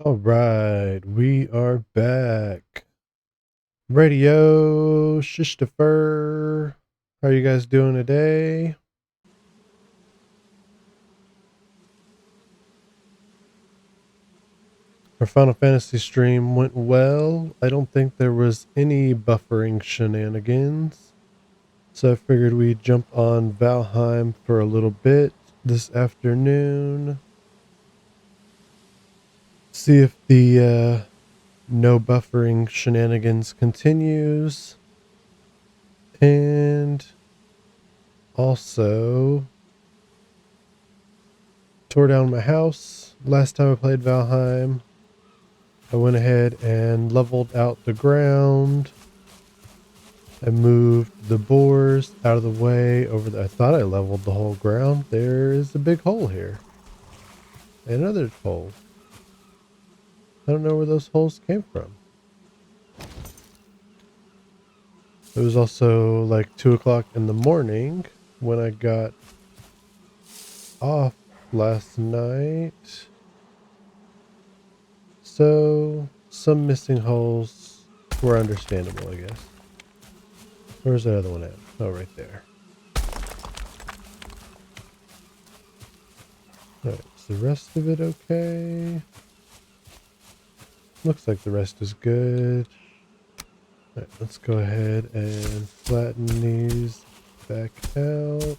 All right, we are back. Radio Shistifer. How are you guys doing today? Our Final Fantasy stream went well. I don't think there was any buffering shenanigans. So I figured we'd jump on Valheim for a little bit this afternoon. See if the no buffering shenanigans continues. And also tore down my house. Last time I played Valheim, I went ahead and leveled out the ground. I moved the boars out of the way over I thought I leveled the whole ground. There is a big hole here. Another hole. I don't know where those holes came from. It was also like 2 o'clock in the morning when I got off last night. So some missing holes were understandable, I guess. Where's that other one at? Oh, right there. Alright, is the rest of it okay? Looks like the rest is good. Alright, let's go ahead and flatten these back out.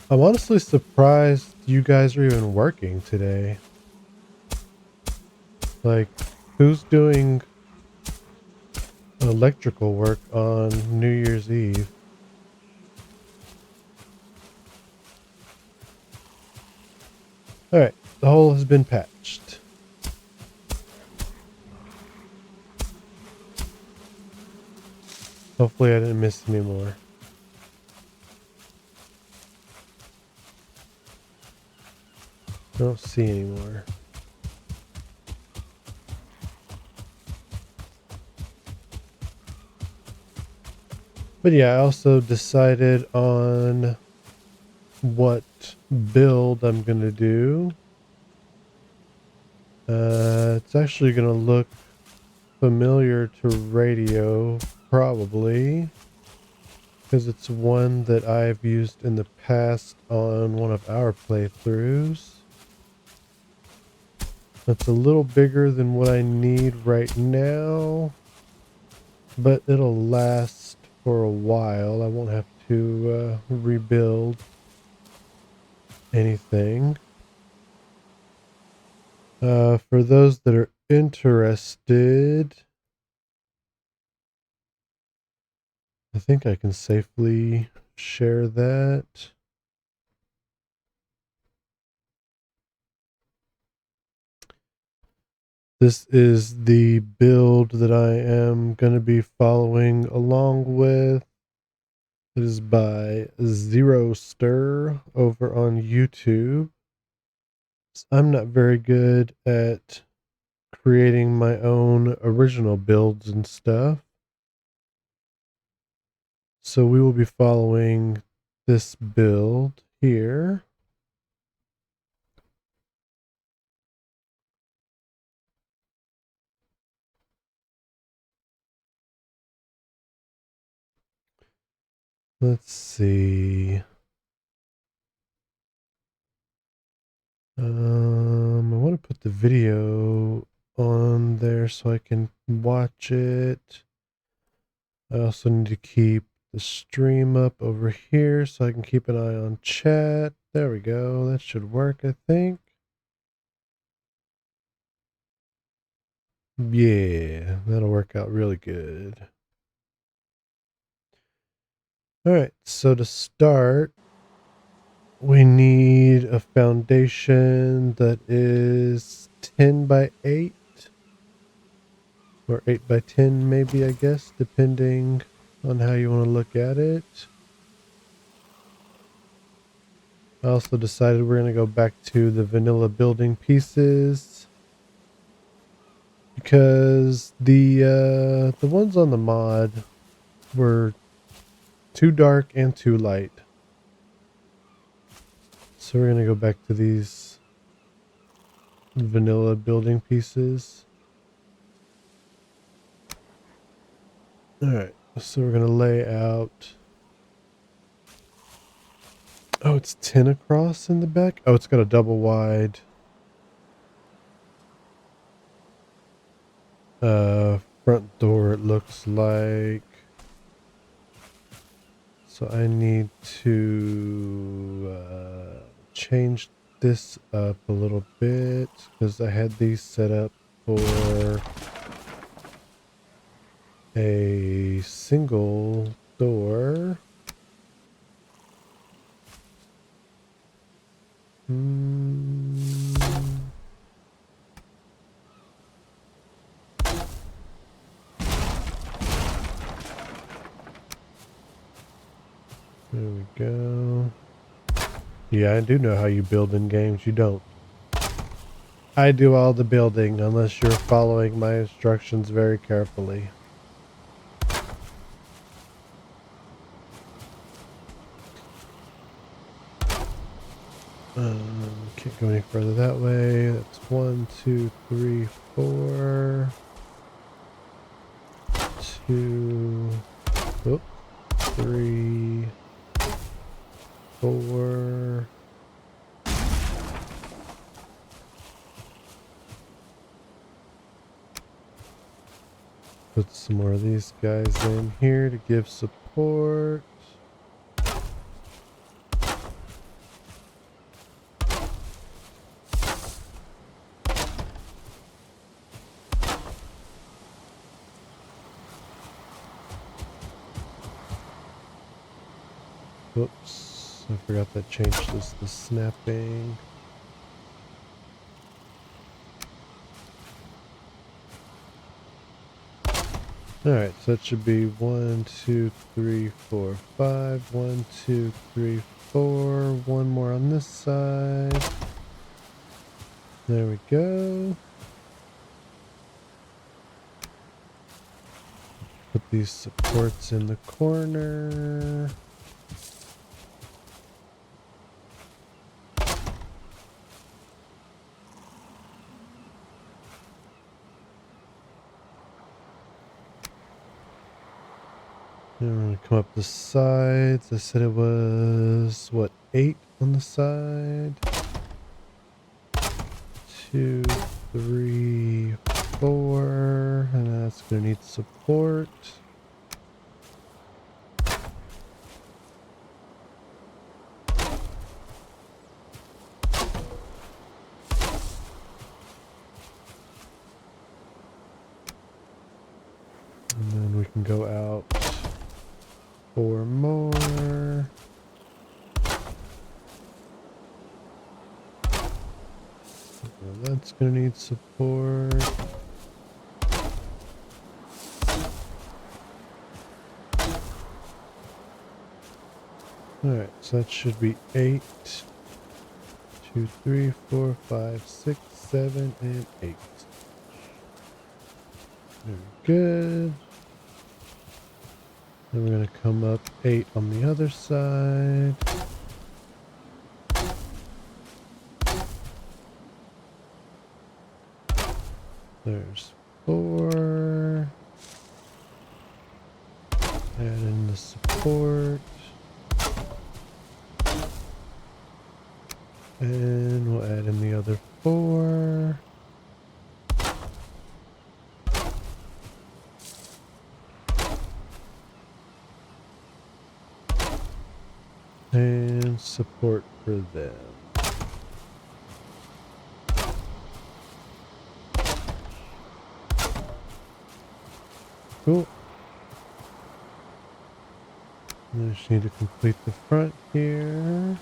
I'm honestly surprised you guys are even working today. Like, who's doing electrical work on New Year's Eve? Alright, the hole has been patched. Hopefully I didn't miss any more. I don't see any more. But yeah, I also decided on what build I'm gonna do. It's actually gonna look familiar to radio, probably, because it's one that I've used in the past on one of our playthroughs. It's a little bigger than what I need right now, but it'll last for a while. I won't have to rebuild anything. For those that are interested, I think I can safely share that. This is the build that I am going to be following along with. It is by Zero Stir over on YouTube. I'm not very good at creating my own original builds and stuff. So we will be following this build here. Let's see. I want to put the video on there so I can watch it. I also need to keep the stream up over here so I can keep an eye on chat. There we go. That should work, I think. Yeah, that'll work out really good. All right, so to start, we need a foundation that is 10 by 8 or 8 by 10 maybe, I guess, depending on how you want to look at it. I also decided we're going to go back to the vanilla building pieces because the ones on the mod were too dark and too light. So we're gonna go back to these vanilla building pieces. Alright, so we're gonna lay out. Oh, it's 10 across in the back? Oh, it's got a double wide front door, it looks like. So I need to change this up a little bit because I had these set up for a single door. There we go. Yeah, I do know how you build in games. You don't. I do all the building unless you're following my instructions very carefully. Can't go any further that way. That's 1, 2, 3, 4. 2, 3, 4. Put some more of these guys in here to give support. Whoops, I forgot that changed this to snapping. Alright, so that should be 1, 2, 3, 4, 5. 1, 2, 3, 4. One more on this side. There we go. Put these supports in the corner. And we're going to come up the sides. I said it was, what, 8 on the side? 2, 3, 4. And that's going to need support. And then we can go out 4 more. Well, that's going to need support. Alright, so that should be 8. 2, 3, 4, 5, 6, 7, and 8. Very good. Then we're going to come up 8 on the other side. There's 4. Add in the support. And we'll add in the other 4. And support for them. Cool. I just need to complete the front here.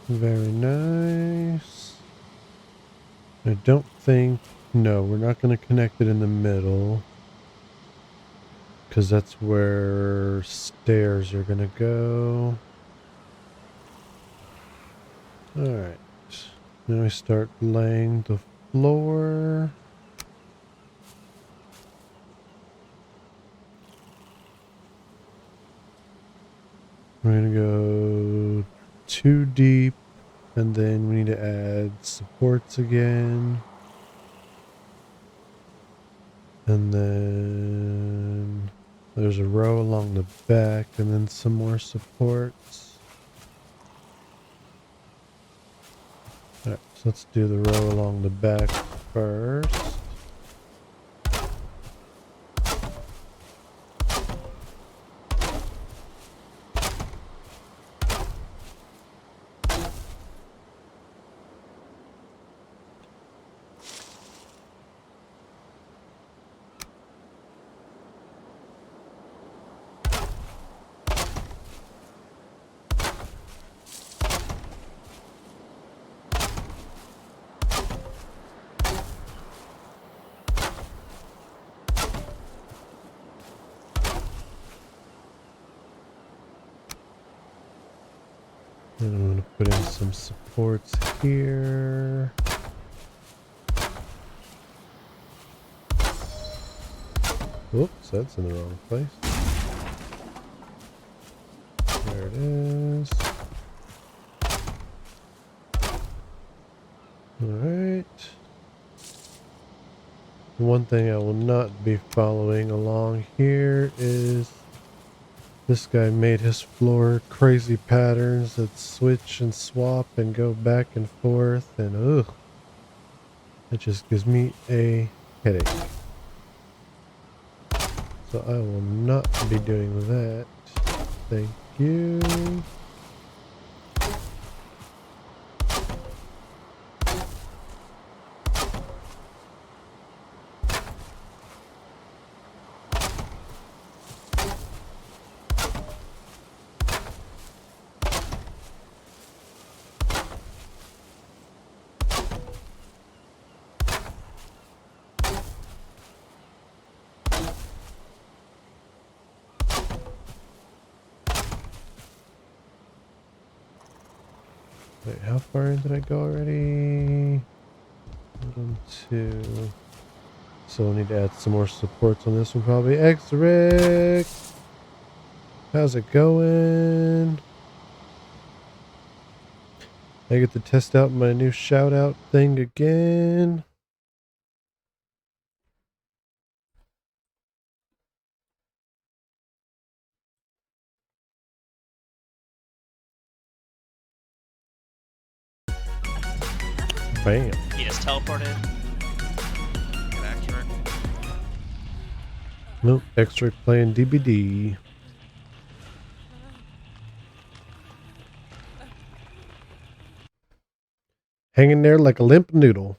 Very nice. I don't think... No, we're not going to connect it in the middle. Because that's where stairs are going to go. Alright. Now we start laying the floor. We're going to go 2 deep. And then we need to add supports again. And then there's a row along the back and then some more supports. Alright, so let's do the row along the back first. And I'm going to put in some supports here. Oops, that's in the wrong place. There it is. Alright. One thing I will not be following along here is this guy made his floor crazy patterns that switch and swap and go back and forth, and ugh, it just gives me a headache. So I will not be doing that. Thank you. Wait, how far in did I go already? 1, 2. So I need to add some more supports on this one probably. X-Rick! How's it going? I get to test out my new shout out thing again. Bam. He just teleported. Get accurate. Nope, X-Rick playing DBD. Hanging there like a limp noodle.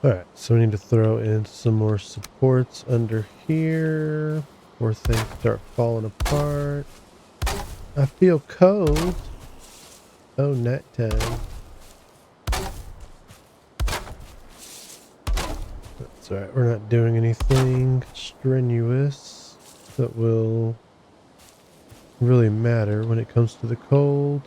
Alright, so we need to throw in some more supports under here before things start falling apart. I feel cold. Oh, night time. That's alright, we're not doing anything strenuous that will really matter when it comes to the cold.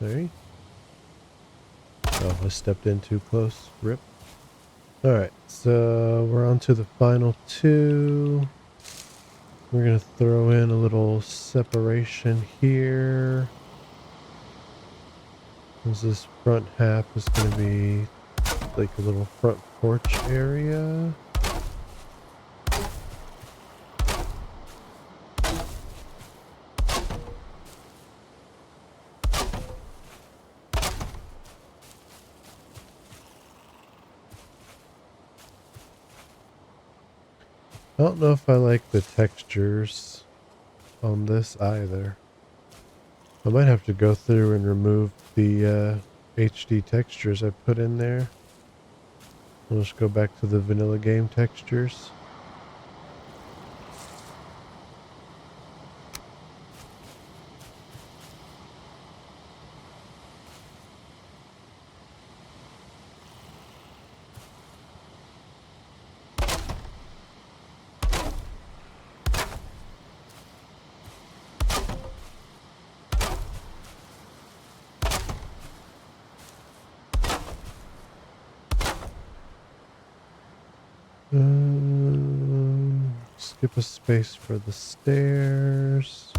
Sorry. Oh, I stepped in too close. Rip. Alright, so we're on to the final two. We're going to throw in a little separation here. Because this front half is going to be like a little front porch area. I don't know if I like the textures on this either. I might have to go through and remove the HD textures I put in there. I'll just go back to the vanilla game textures. Skip a space for the stairs.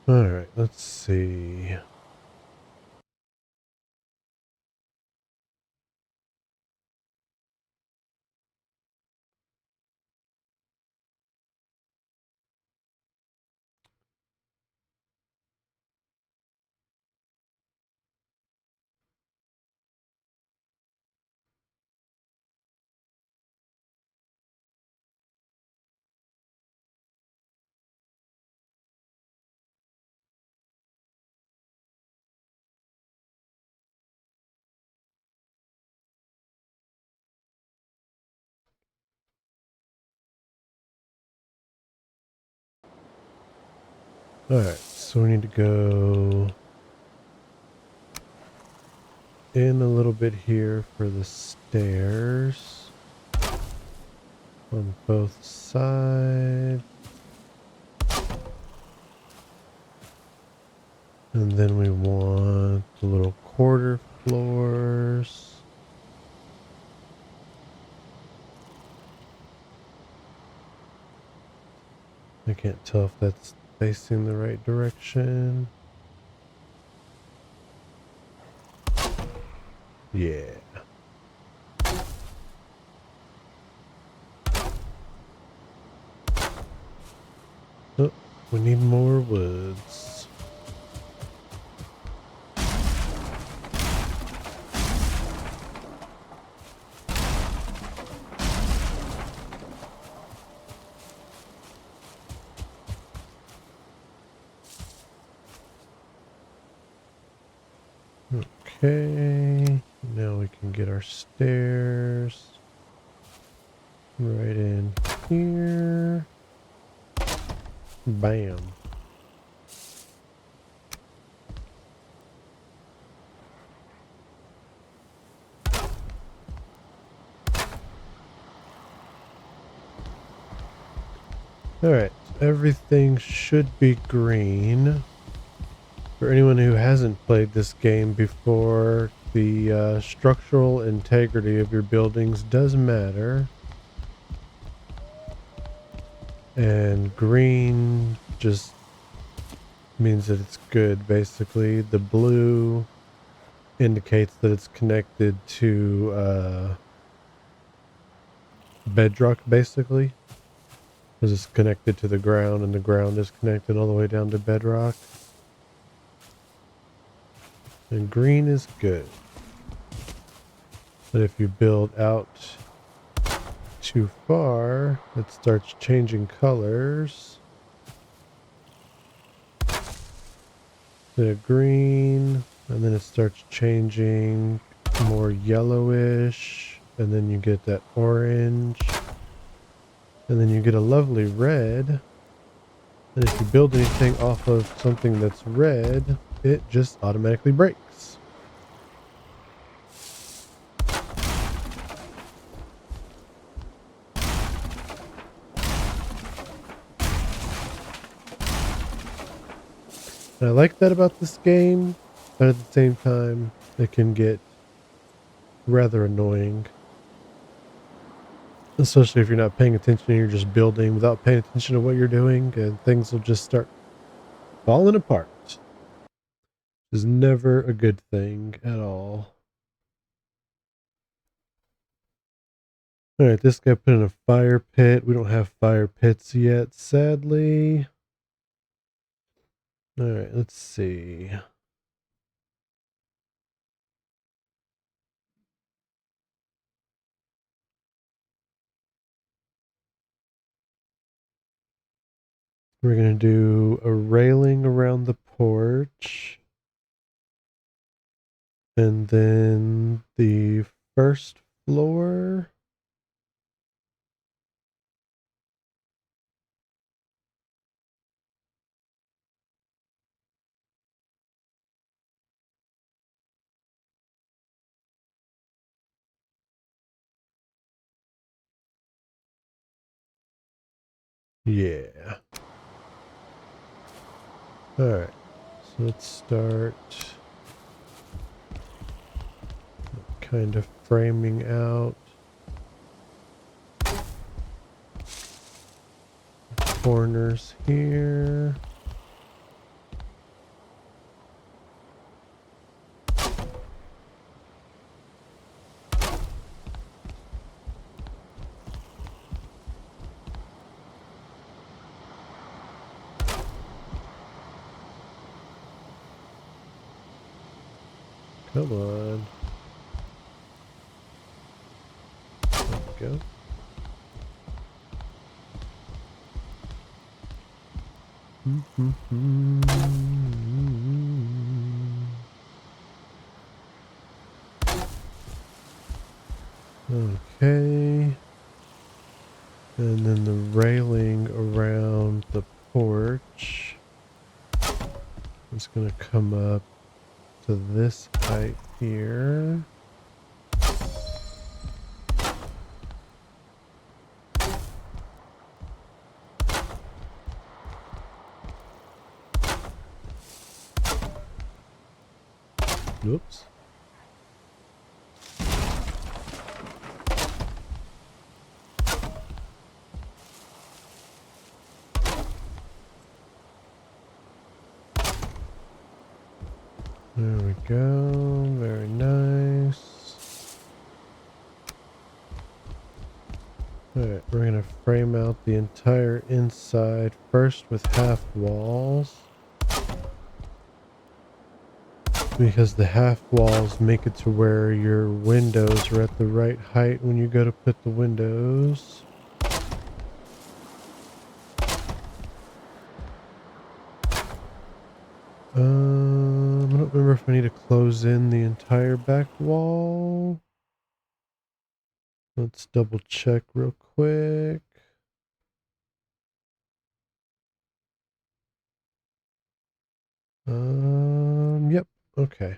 Alright, let's see. Alright, so we need to go in a little bit here for the stairs on both sides. And then we want the little quarter floors. I can't tell if that's facing the right direction. Yeah. Oh, we need more woods. Okay, now we can get our stairs right in here. Bam. Alright, everything should be green. For anyone who hasn't played this game before, the structural integrity of your buildings does matter. And green just means that it's good, basically. The blue indicates that it's connected to bedrock, basically. Because it's connected to the ground, and the ground is connected all the way down to bedrock. And green is good. But if you build out too far, it starts changing colors. The green, and then it starts changing more yellowish, and then you get that orange. And then you get a lovely red. And if you build anything off of something that's red, it just automatically breaks. And I like that about this game, but at the same time, it can get rather annoying. Especially if you're not paying attention and you're just building without paying attention to what you're doing, and things will just start falling apart. Is never a good thing at all. Alright, this guy put in a fire pit. We don't have fire pits yet, sadly. Alright, let's see. We're going to do a railing around the porch. And then the first floor. Yeah. Alright. So let's start kind of framing out corners here. Come on. There we go. Okay. And then the railing around the porch is going to come up to this height here. Oops. There we go. Very nice. Alright, we're going to frame out the entire inside first with half walls. Because the half walls make it to where your windows are at the right height when you go to put the windows. I don't remember if I need to close in the entire back wall. Let's double check real quick. Yep, okay.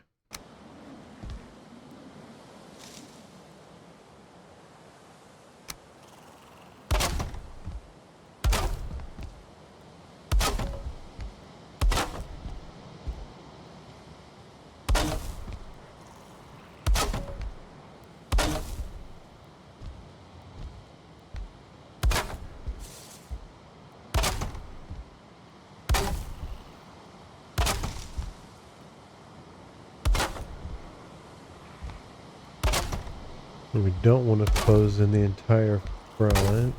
And we don't want to close in the entire front.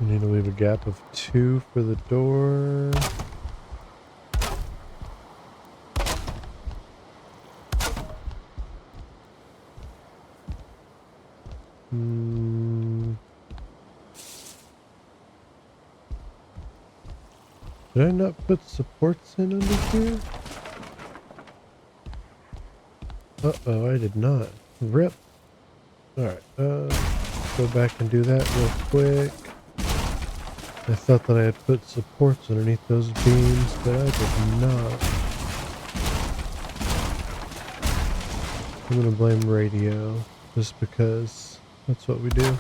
We need to leave a gap of 2 for the door. Did I not put supports in under here? Uh-oh, I did not. Rip. Alright, go back and do that real quick. I thought that I had put supports underneath those beams, but I did not. I'm gonna blame radio, just because that's what we do.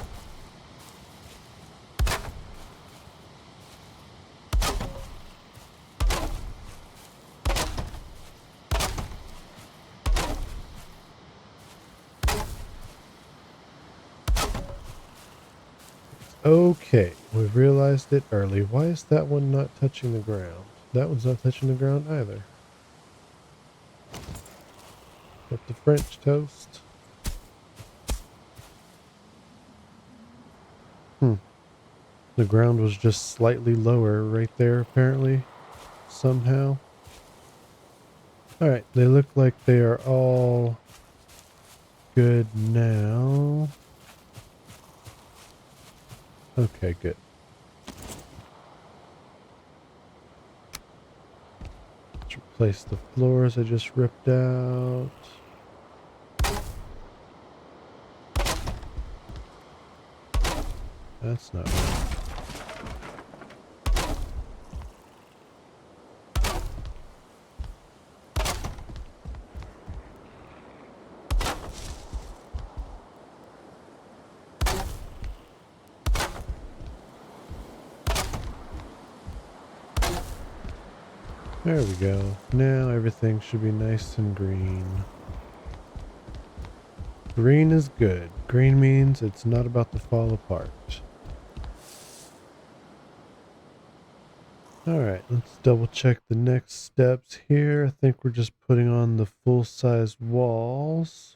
Okay, we've realized it early. Why is that one not touching the ground? That one's not touching the ground either. What the French toast? The ground was just slightly lower right there, apparently. Somehow. Alright, they look like they are all good now. Okay, good. Let's replace the floors I just ripped out. That's not right. There we go. Now everything should be nice and green. Green is good. Green means it's not about to fall apart. Alright, let's double check the next steps here. I think we're just putting on the full-size walls.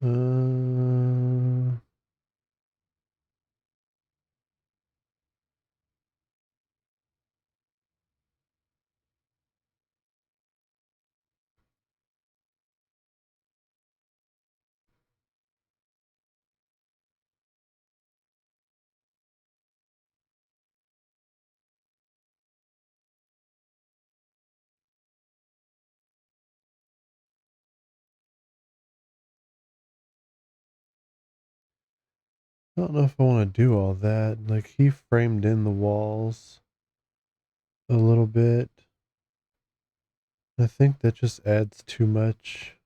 Uh, I don't know if I want to do all that. Like, he framed in the walls a little bit. I think that just adds too much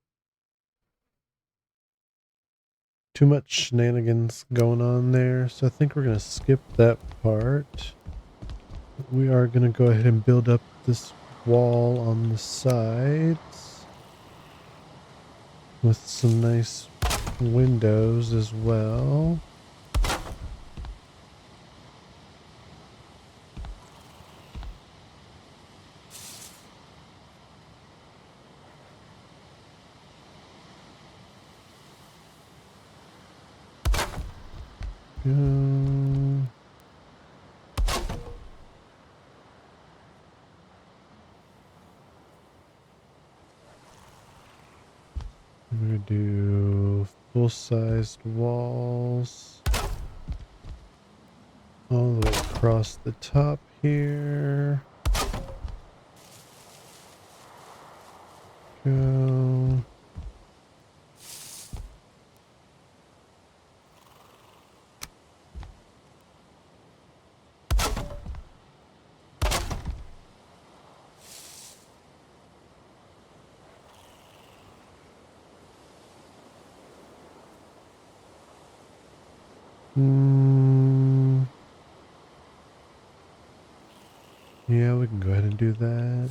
shenanigans going on there. So I think we're going to skip that part. We are going to go ahead and build up this wall on the sides with some nice windows as well. I'm gonna do full-sized walls all the way across the top here. Go. Yeah, we can go ahead and do that.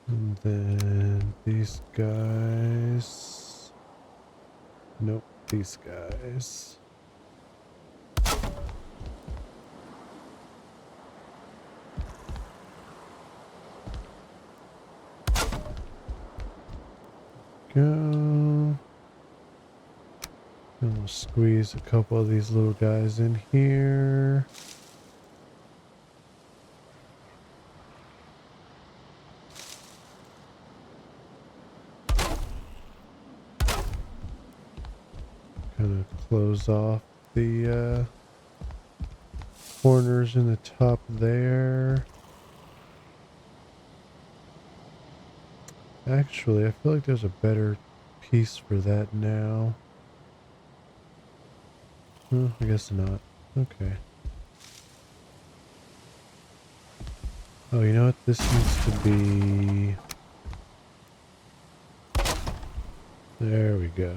And then these guys. Nope, these guys. Go. And we'll squeeze a couple of these little guys in here. those off the corners in the top there. Actually, I feel like there's a better piece for that now. I guess not. Okay. Oh, you know what? This needs to be... There we go.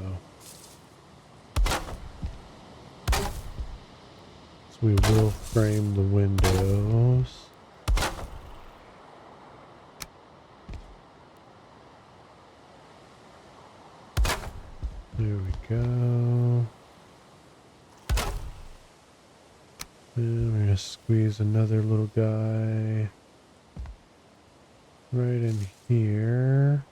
So we will frame the windows. There we go. And we're going to squeeze another little guy right in here.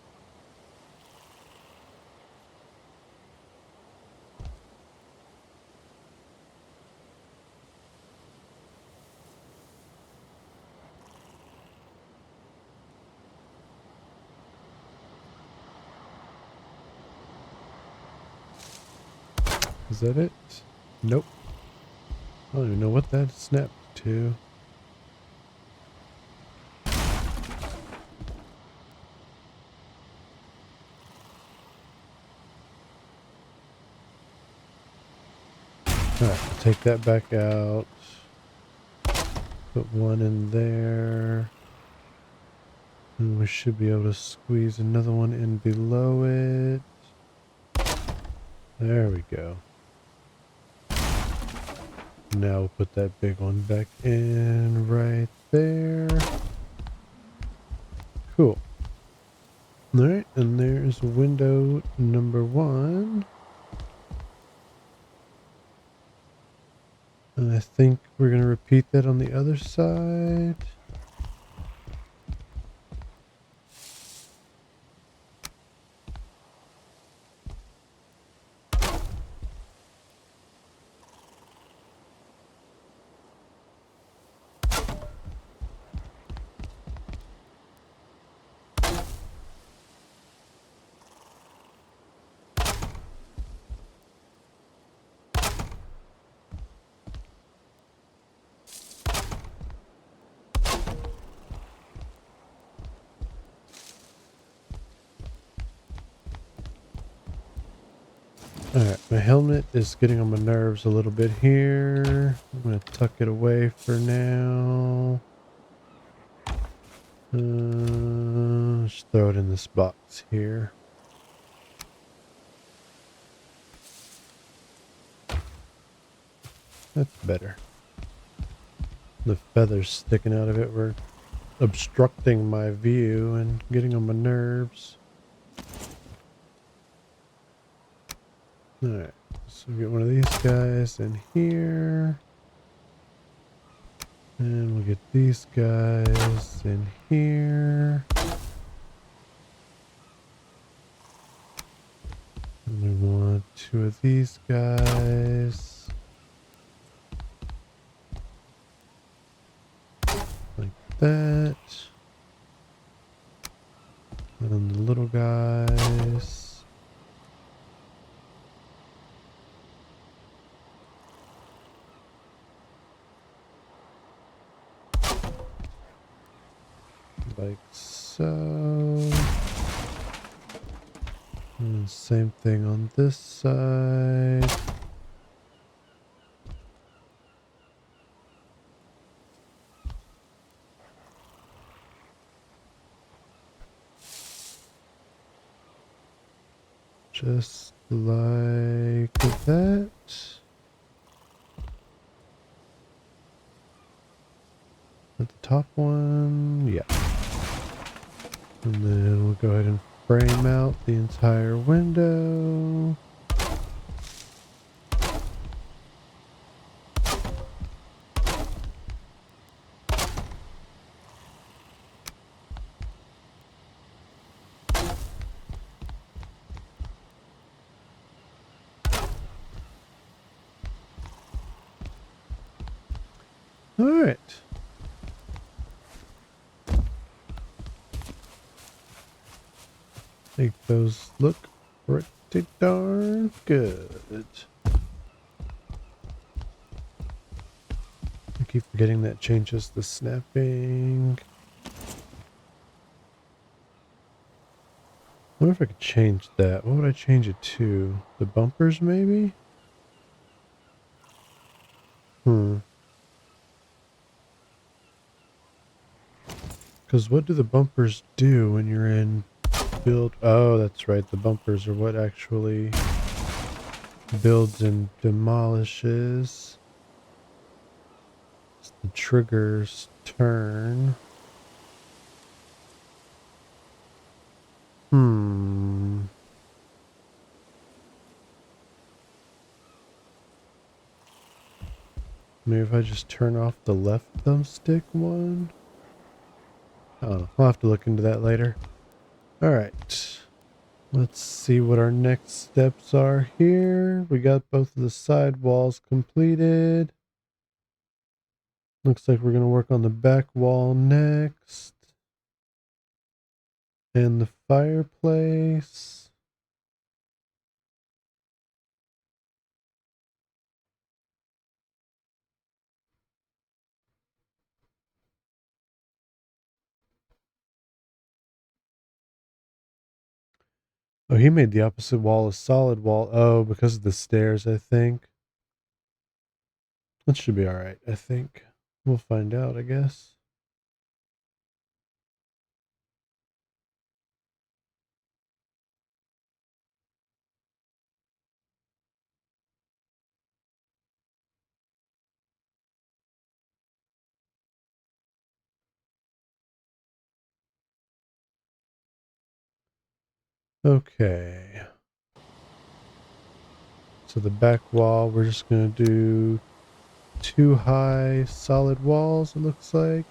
Is that it? Nope. I don't even know what that snapped to. Alright, take that back out. Put one in there. And we should be able to squeeze another one in below it. There we go. Now we'll put that big one back in right there. Cool. Alright, and there's window number 1. And I think we're going to repeat that on the other side. Alright, my helmet is getting on my nerves a little bit here. I'm going to tuck it away for now. Just throw it in this box here. That's better. The feathers sticking out of it were obstructing my view and getting on my nerves. Alright, so we get one of these guys in here. And we'll get these guys in here. And we want 2 of these guys. Like that. And the little guys. Like so. And same thing on this side. Just like that. At the top one, yeah. And then we'll go ahead and frame out the entire window. All right. Make those look pretty darn good. keep forgetting that changes the snapping. I wonder if I could change that. What would I change it to? The bumpers, maybe? Because what do the bumpers do when you're in build? Oh, that's right. The bumpers are what actually builds and demolishes. It's the trigger's turn. Maybe if I just turn off the left thumbstick one? I don't know. I'll have to look into that later. Alright. Let's see what our next steps are here. We got both of the side walls completed. Looks like we're going to work on the back wall next. And the fireplace. Oh, he made the opposite wall a solid wall. Oh, because of the stairs, I think. That should be alright, I think. We'll find out, I guess. Okay. So the back wall, we're just going to do 2 high solid walls, it looks like.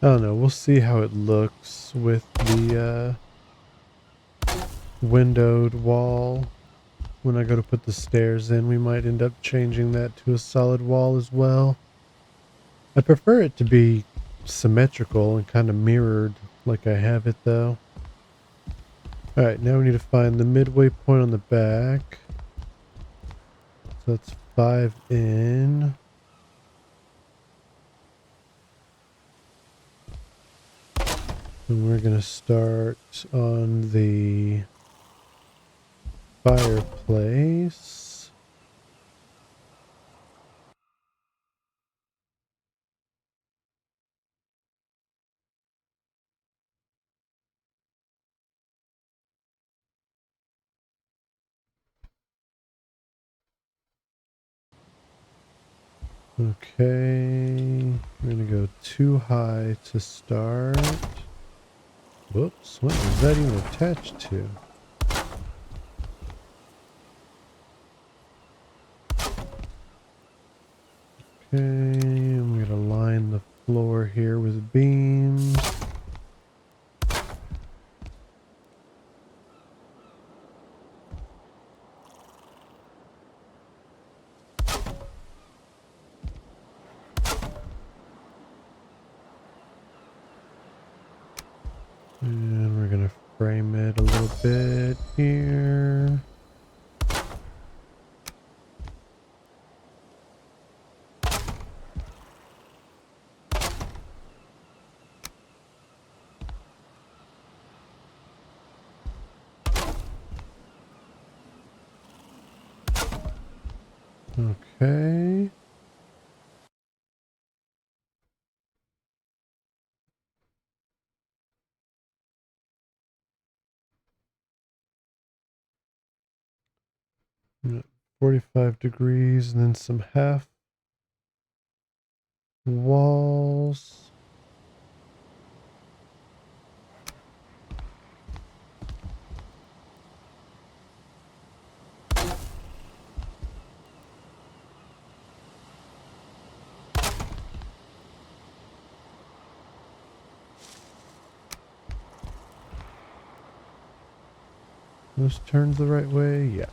I don't know, we'll see how it looks with the windowed wall. When I go to put the stairs in, we might end up changing that to a solid wall as well. I prefer it to be symmetrical and kind of mirrored like I have it though. Alright, now we need to find the midway point on the back. So that's 5 in. And we're going to start on the fireplace. Okay, we're going to go too high to start. Whoops, what is that even attached to? Okay, I'm going to line the floor here with beams. And we're going to frame it a little bit here. Okay. Yeah, 45 degrees and then some half walls. Those turns the right way? Yeah.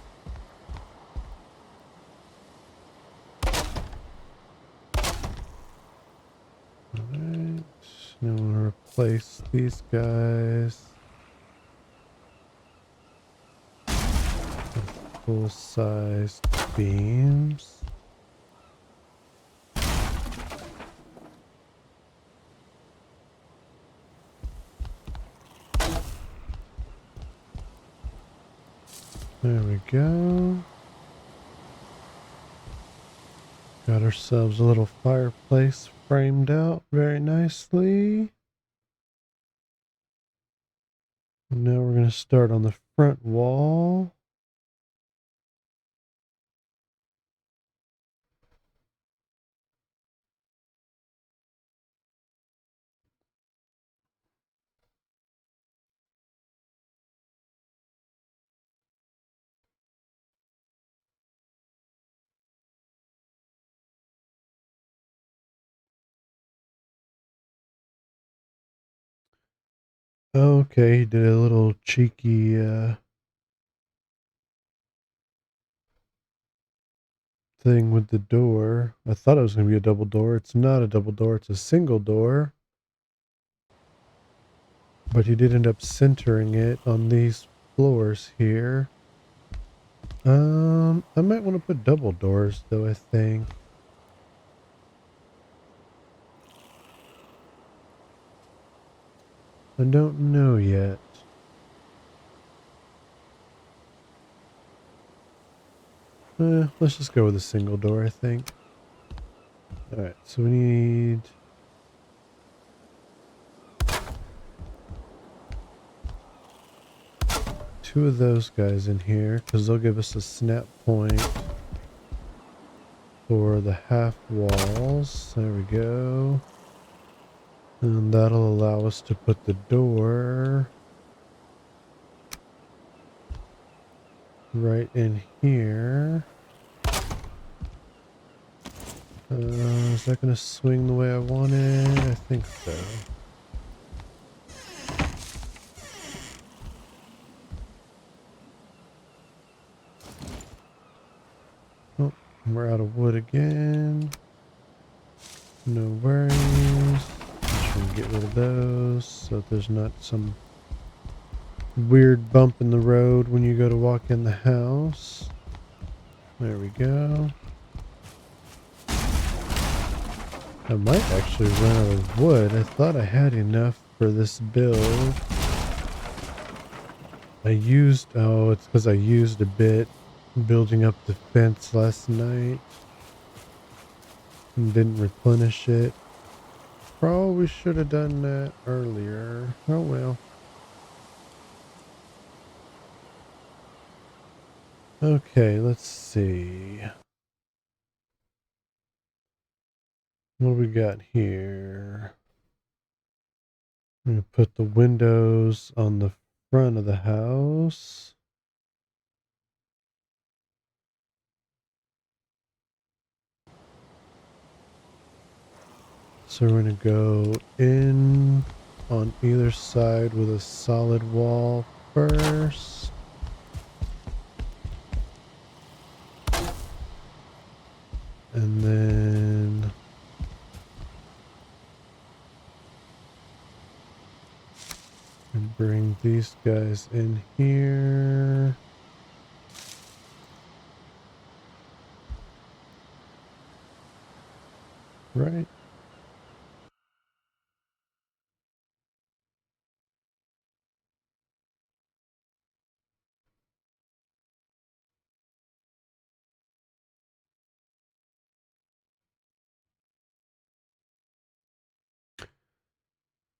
Alright. Now I'm gonna replace these guys with full-sized beams. There we go. Got ourselves a little fireplace framed out very nicely. Now we're going to start on the front wall. Okay, he did a little cheeky thing with the door. I thought it was going to be a double door. It's not a double door, it's a single door. But he did end up centering it on these floors here. I might want to put double doors though, I think. I don't know yet. Let's just go with a single door, I think. Alright, so we need two of those guys in here, because they'll give us a snap point for the half walls. There we go. And that'll allow us to put the door right in here. Is that going to swing the way I want it? I think so. Oh, we're out of wood again. No worries. Just gonna get rid of those so there's not some weird bump in the road when you go to walk in the house. There we go. I might actually run out of wood. I thought I had enough for this build. It's because I used a bit building up the fence last night and didn't replenish it. Probably should have done that earlier. Oh well. Okay, let's see. What do we got here? I'm going to put the windows on the front of the house. So we're going to go in on either side with a solid wall first. And then bring these guys in here. Right.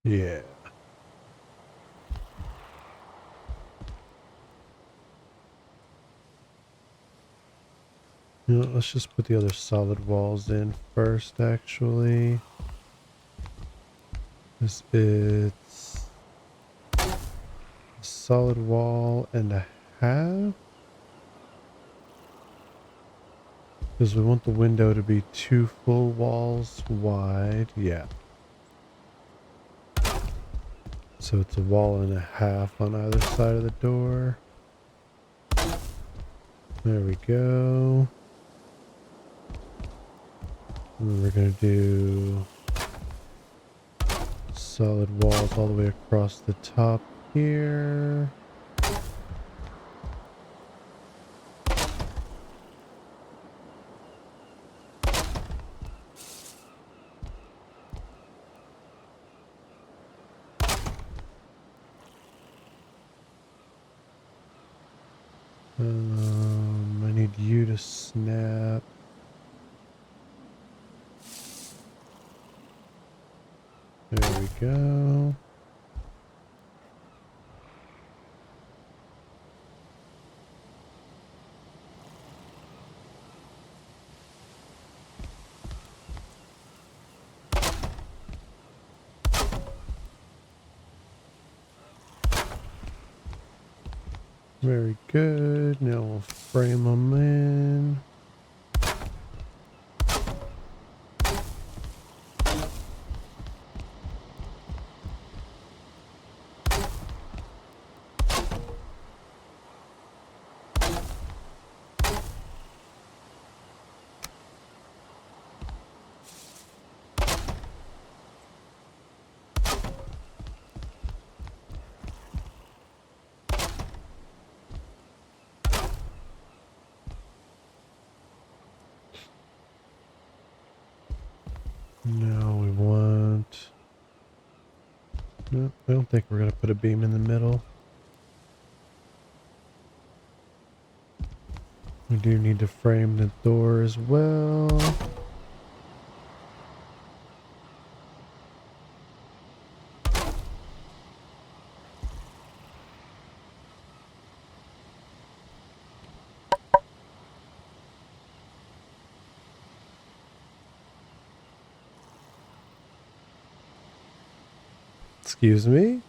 Yeah. You know, let's just put the other solid walls in first, actually. This is a solid wall and a half. Because we want the window to be 2 full walls wide. Yeah. So it's a wall and a half on either side of the door. There we go. And then we're going to do solid walls all the way across the top here. I need you to snap. There we go. Very good. Now we'll frame them in. Now we want... No, I don't think we're going to put a beam in the middle. We do need to frame the door as well. Excuse me?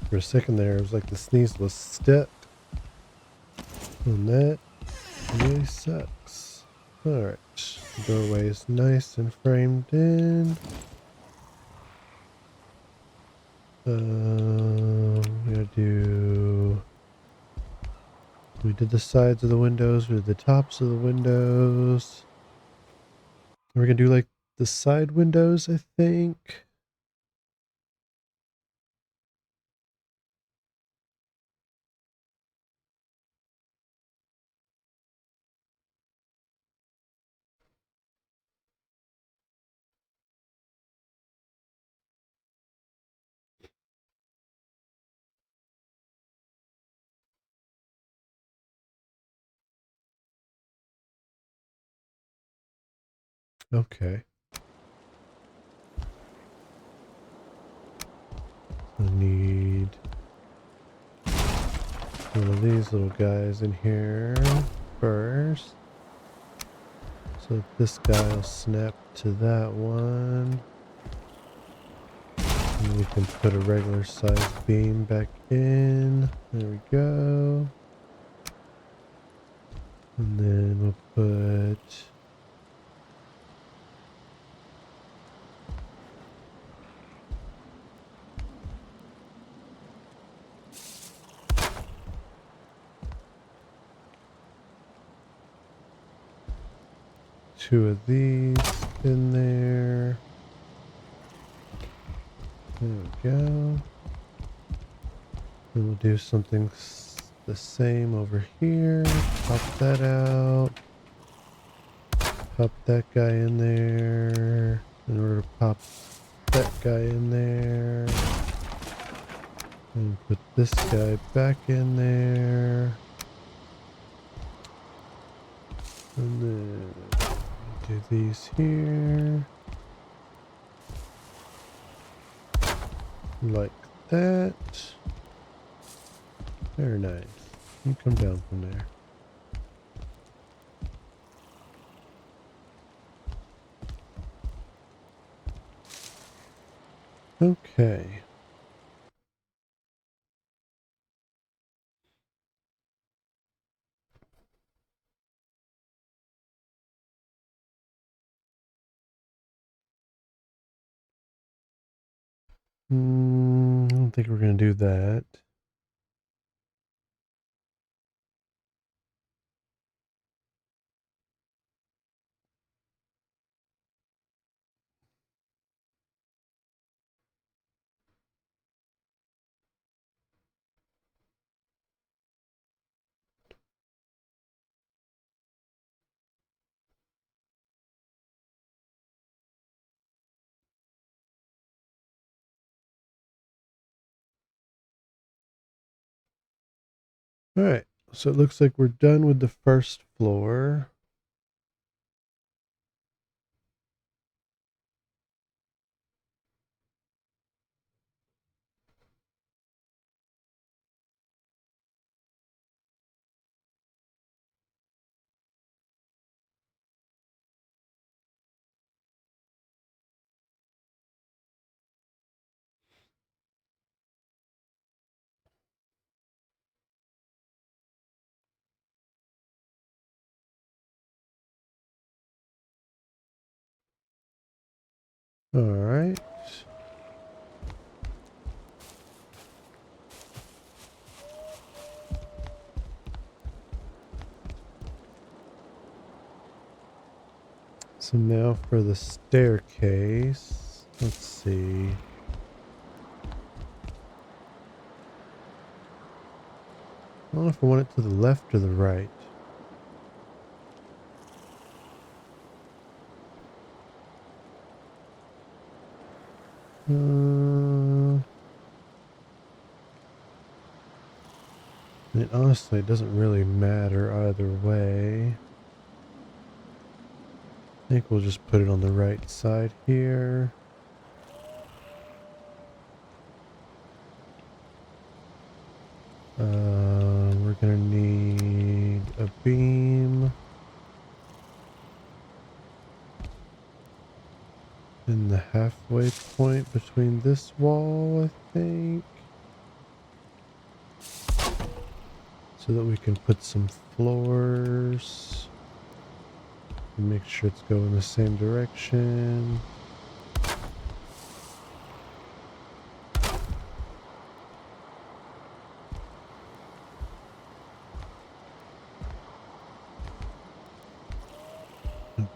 For a second there, it was like the sneeze was stuck. And that really sucks. Alright, the doorway is nice and framed in. We gotta do... We did the sides of the windows, we did the tops of the windows. We're gonna do like the side windows, I think. Okay. I need one of these little guys in here first. So this guy will snap to that one. And we can put a regular size beam back in. There we go. And then we'll put two of these in there. There we go. And we'll do something the same over here. Pop that out. Pop that guy in there. In order to pop that guy in there. And put this guy back in there. And then do these here. Like that. Very nice. You come down from there. Okay. I don't think we're going to do that. All right, so it looks like we're done with the first floor. All right. So now for the staircase. Let's see. I don't know if I want it to the left or the right. Honestly, it doesn't really matter either way. I think we'll just put it on the right side here. We're gonna need a beam in the halfway point between this wall, I think, so that we can put some floors and make sure it's going the same direction.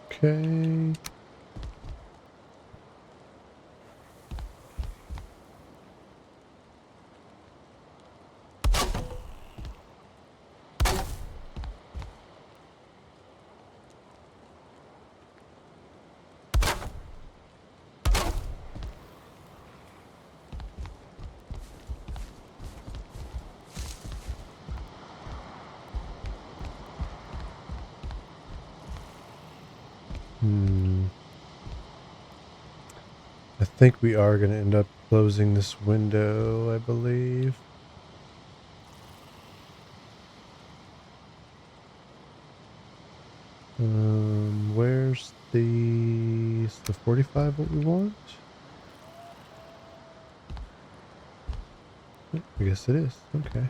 Okay. I think we are going to end up closing this window, I believe. Where's is the 45 what we want? I guess it is. Okay.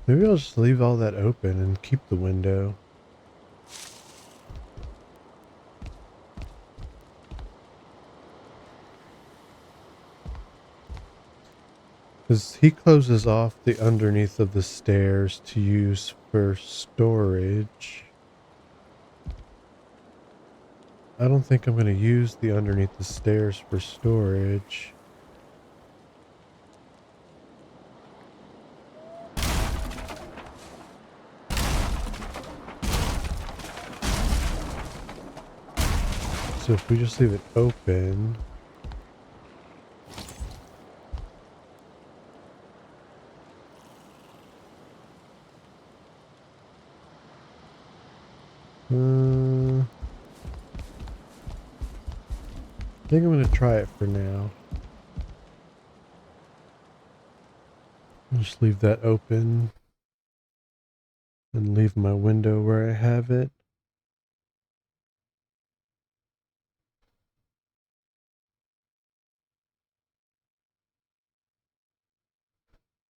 Maybe I'll just leave all that open and keep the window. Because he closes off the underneath of the stairs to use for storage. I don't think I'm going to use the underneath the stairs for storage. So if we just leave it open, I think I'm going to try it for now. Just leave that open and leave my window where I have it.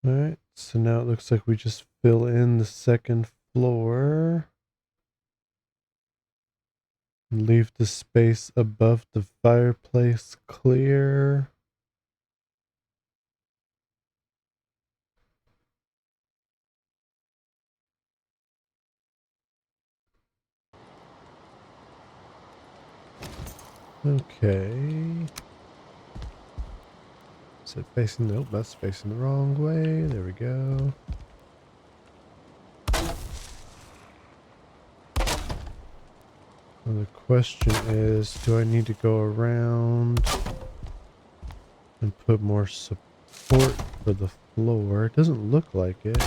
Alright, so now it looks like we just fill in the second floor. Leave the space above the fireplace clear. Okay. Is it facing? Nope, that's facing the wrong way. There we go. And the question is, do I need to go around and put more support for the floor? It doesn't look like it.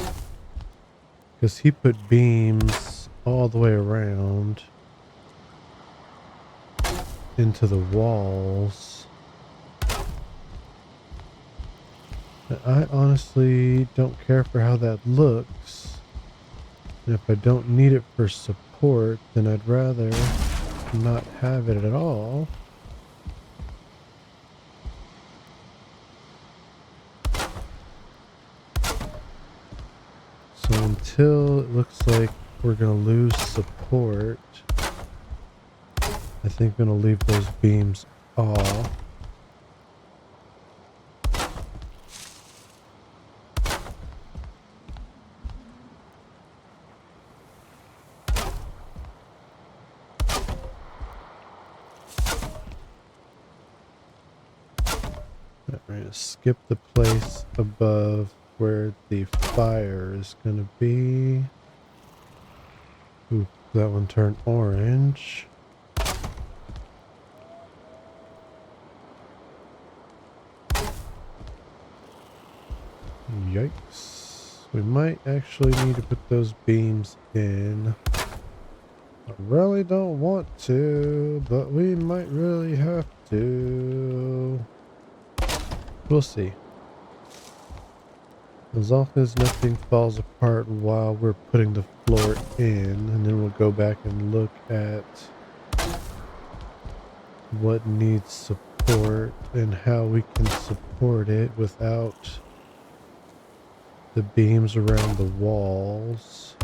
Because he put beams all the way around into the walls. I honestly don't care for how that looks. And if I don't need it for support, then I'd rather not have it at all. So until it looks like we're going to lose support, I think I'm going to leave those beams off. We're going to skip the place above where the fire is going to be. Ooh, that one turned orange. Yikes. We might actually need to put those beams in. I really don't want to, but we might really have to. We'll see. As long as nothing falls apart while we're putting the floor in, and then we'll go back and look at what needs support and how we can support it without the beams around the walls.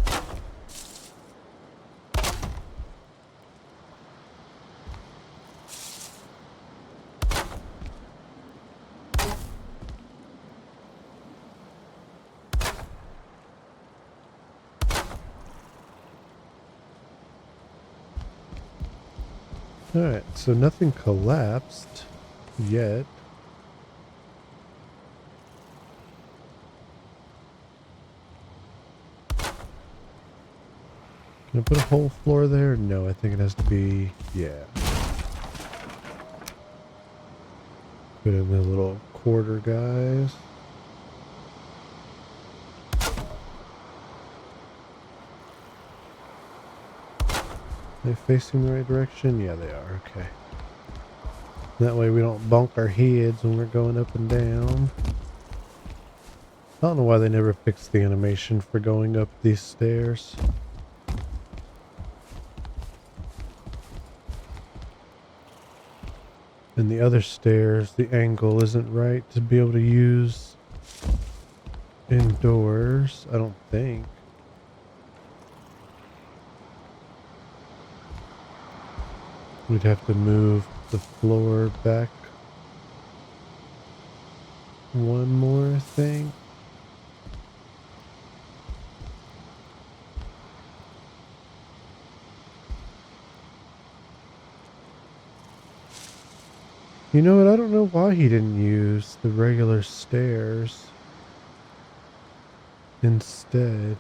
Alright, so nothing collapsed yet. Can I put a whole floor there? No, I think it has to be, yeah. Put in the little quarter guys. Are they facing the right direction? Yeah, they are. Okay. That way we don't bonk our heads when we're going up and down. I don't know why they never fixed the animation for going up these stairs. And the other stairs, the angle isn't right to be able to use indoors, I don't think. We'd have to move the floor back one more thing. You know what? I don't know why he didn't use the regular stairs instead.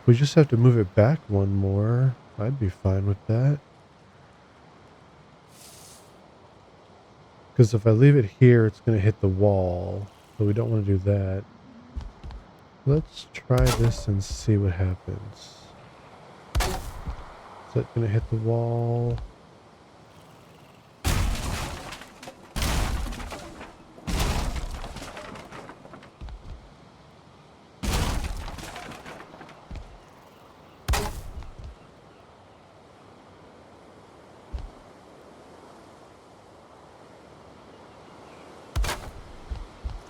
We just have to move it back one more. I'd be fine with that. Because if I leave it here, it's going to hit the wall. So we don't want to do that. Let's try this and see what happens. Is that going to hit the wall?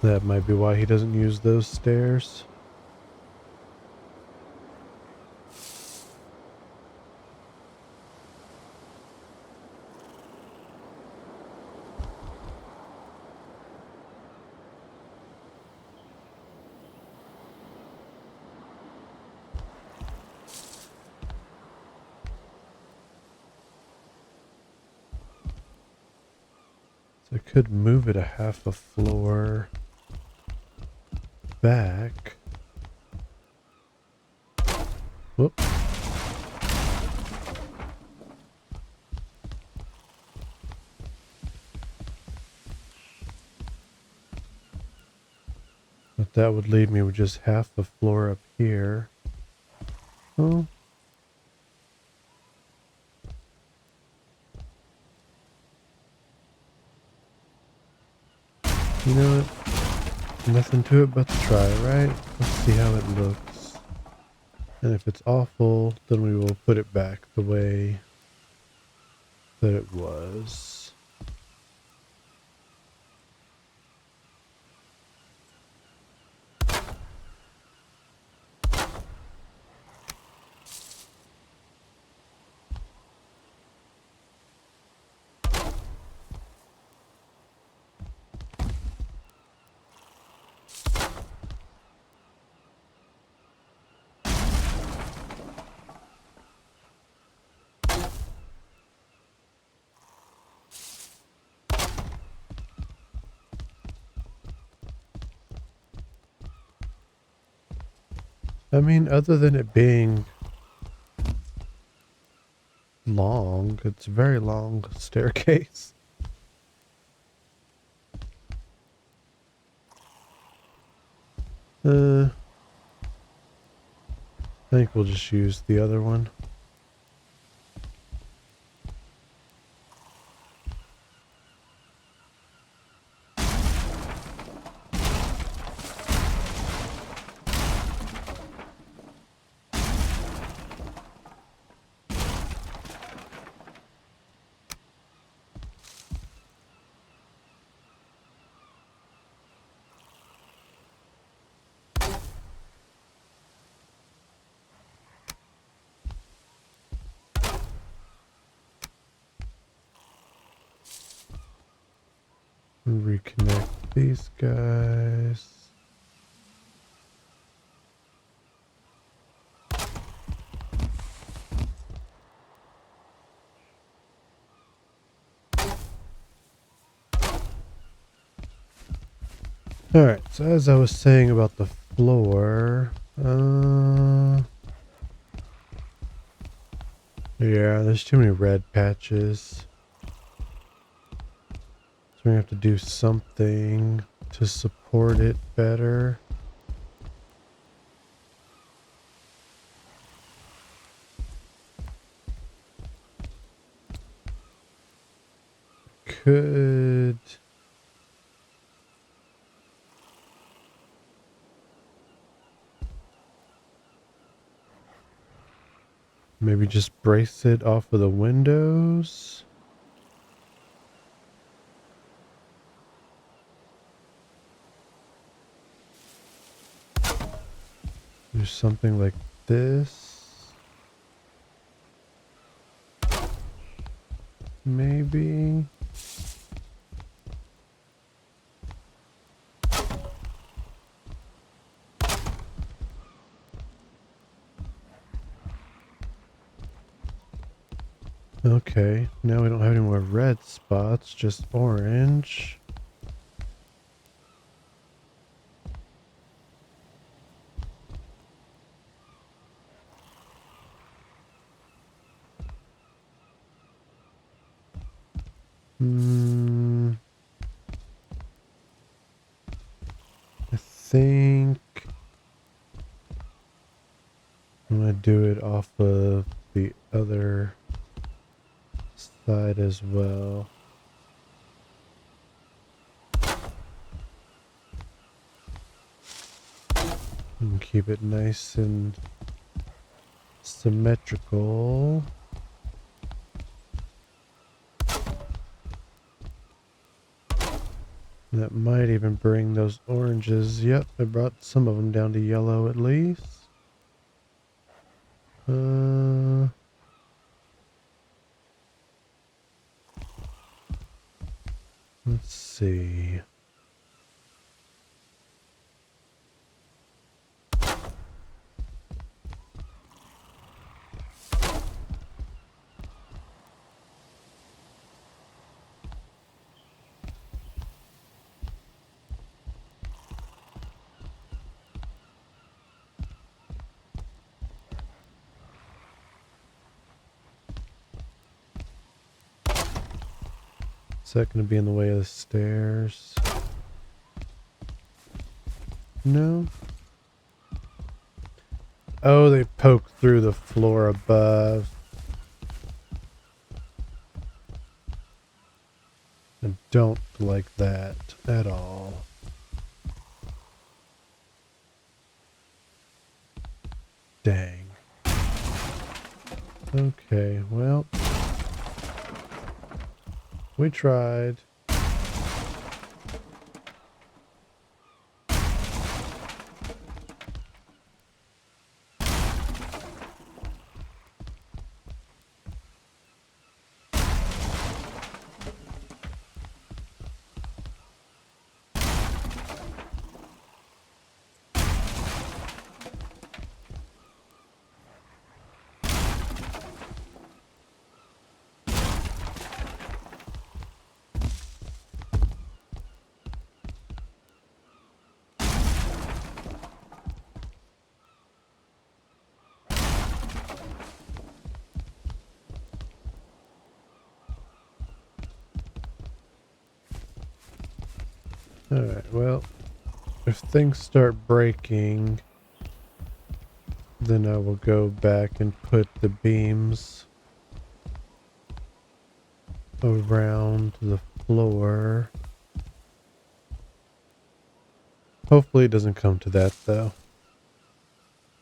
That might be why he doesn't use those stairs. I could move it a half a floor back. Whoop. But that would leave me with just half the floor up here. Oh. You know what? Nothing to it but to try, right? Let's see how it looks. And if it's awful, then we will put it back the way that it was. I mean, other than it being long, it's a very long staircase. I think we'll just use the other one. Reconnect these guys. Alright, so as I was saying about the floor, yeah, there's too many red patches. So we have to do something to support it better. Could maybe just brace it off of the windows. Do something like this. Maybe. Okay, now we don't have any more red spots, just orange. I think I'm gonna do it off of the other side as well. And keep it nice and symmetrical. That might even bring those oranges. Yep, I brought some of them down to yellow at least. Let's see. Is that going to be in the way of the stairs? No. Oh, they poke through the floor above. I don't like that at all. Dang. Okay, well, we tried. Alright, well, if things start breaking, then I will go back and put the beams around the floor. Hopefully it doesn't come to that though.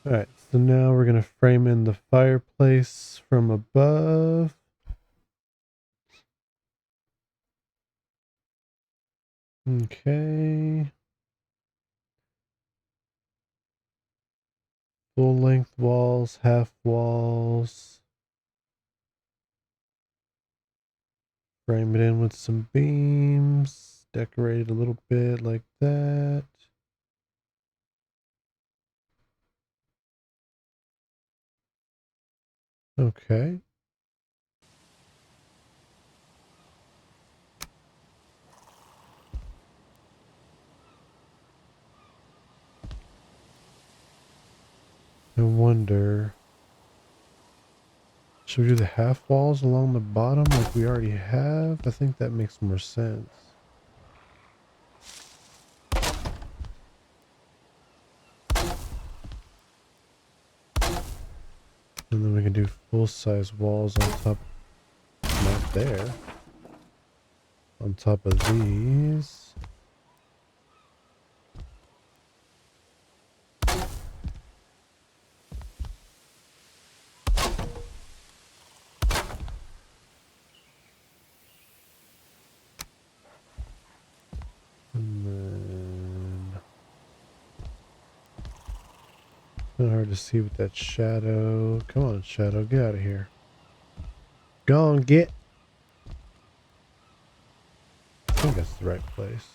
Alright, so now we're going to frame in the fireplace from above. Okay. Full length walls, half walls. Frame it in with some beams. Decorate it a little bit like that. Okay. I wonder, should we do the half walls along the bottom like we already have? I think that makes more sense. And then we can do full-size walls on top, not there, on top of these. And then, kind of hard to see with that shadow. Come on, shadow, get out of here. Go on, get. I think that's the right place.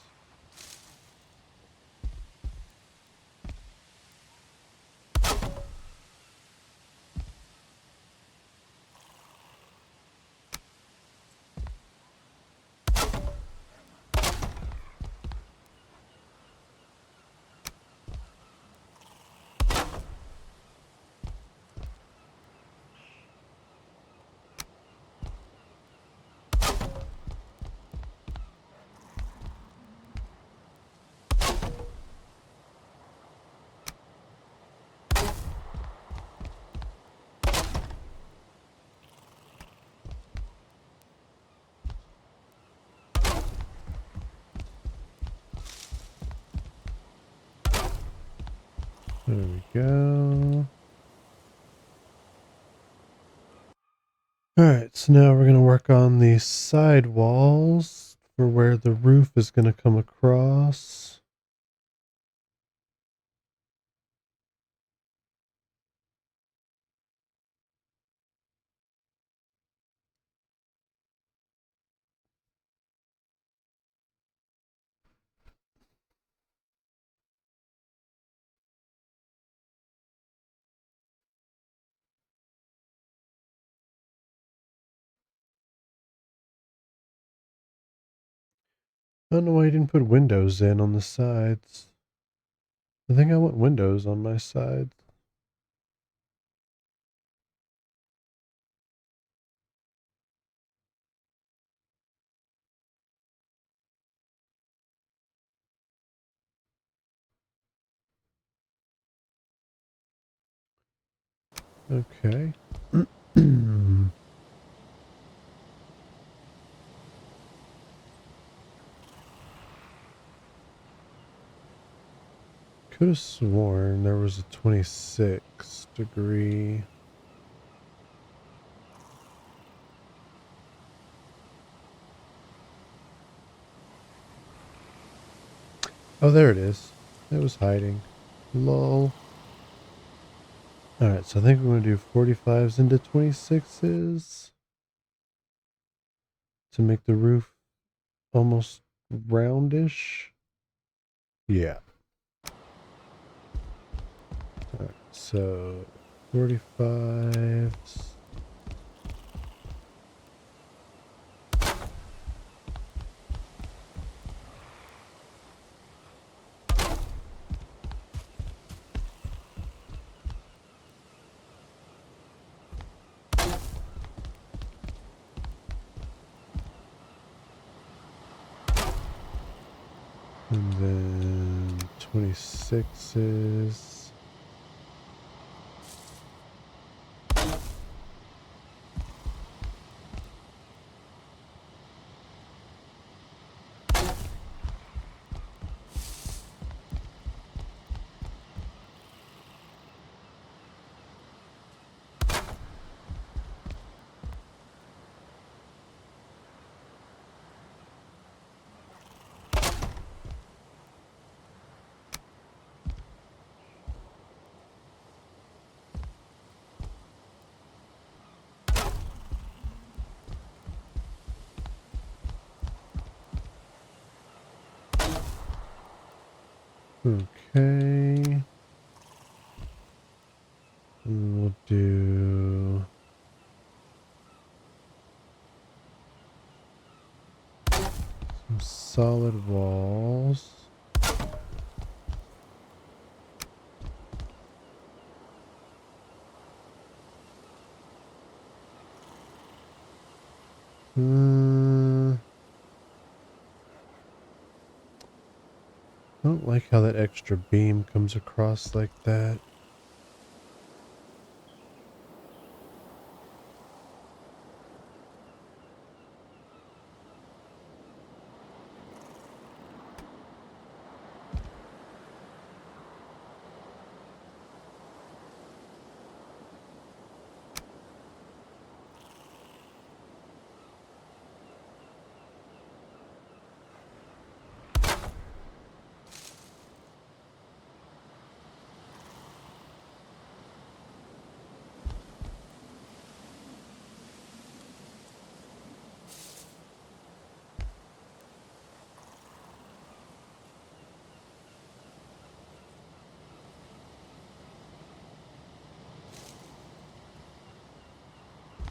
There we go. Alright, so now we're going to work on the side walls for where the roof is going to come across. I don't know why you didn't put windows in on the sides. I think I want windows on my sides. Okay. Could have sworn there was a 26-degree. Oh, there it is. It was hiding. Lol. Alright, so I think we're going to do 45s into 26s to make the roof almost roundish. Yeah. Alright, so 45s. And then 26s. Okay. And we'll do some solid walls. I don't like how that extra beam comes across like that.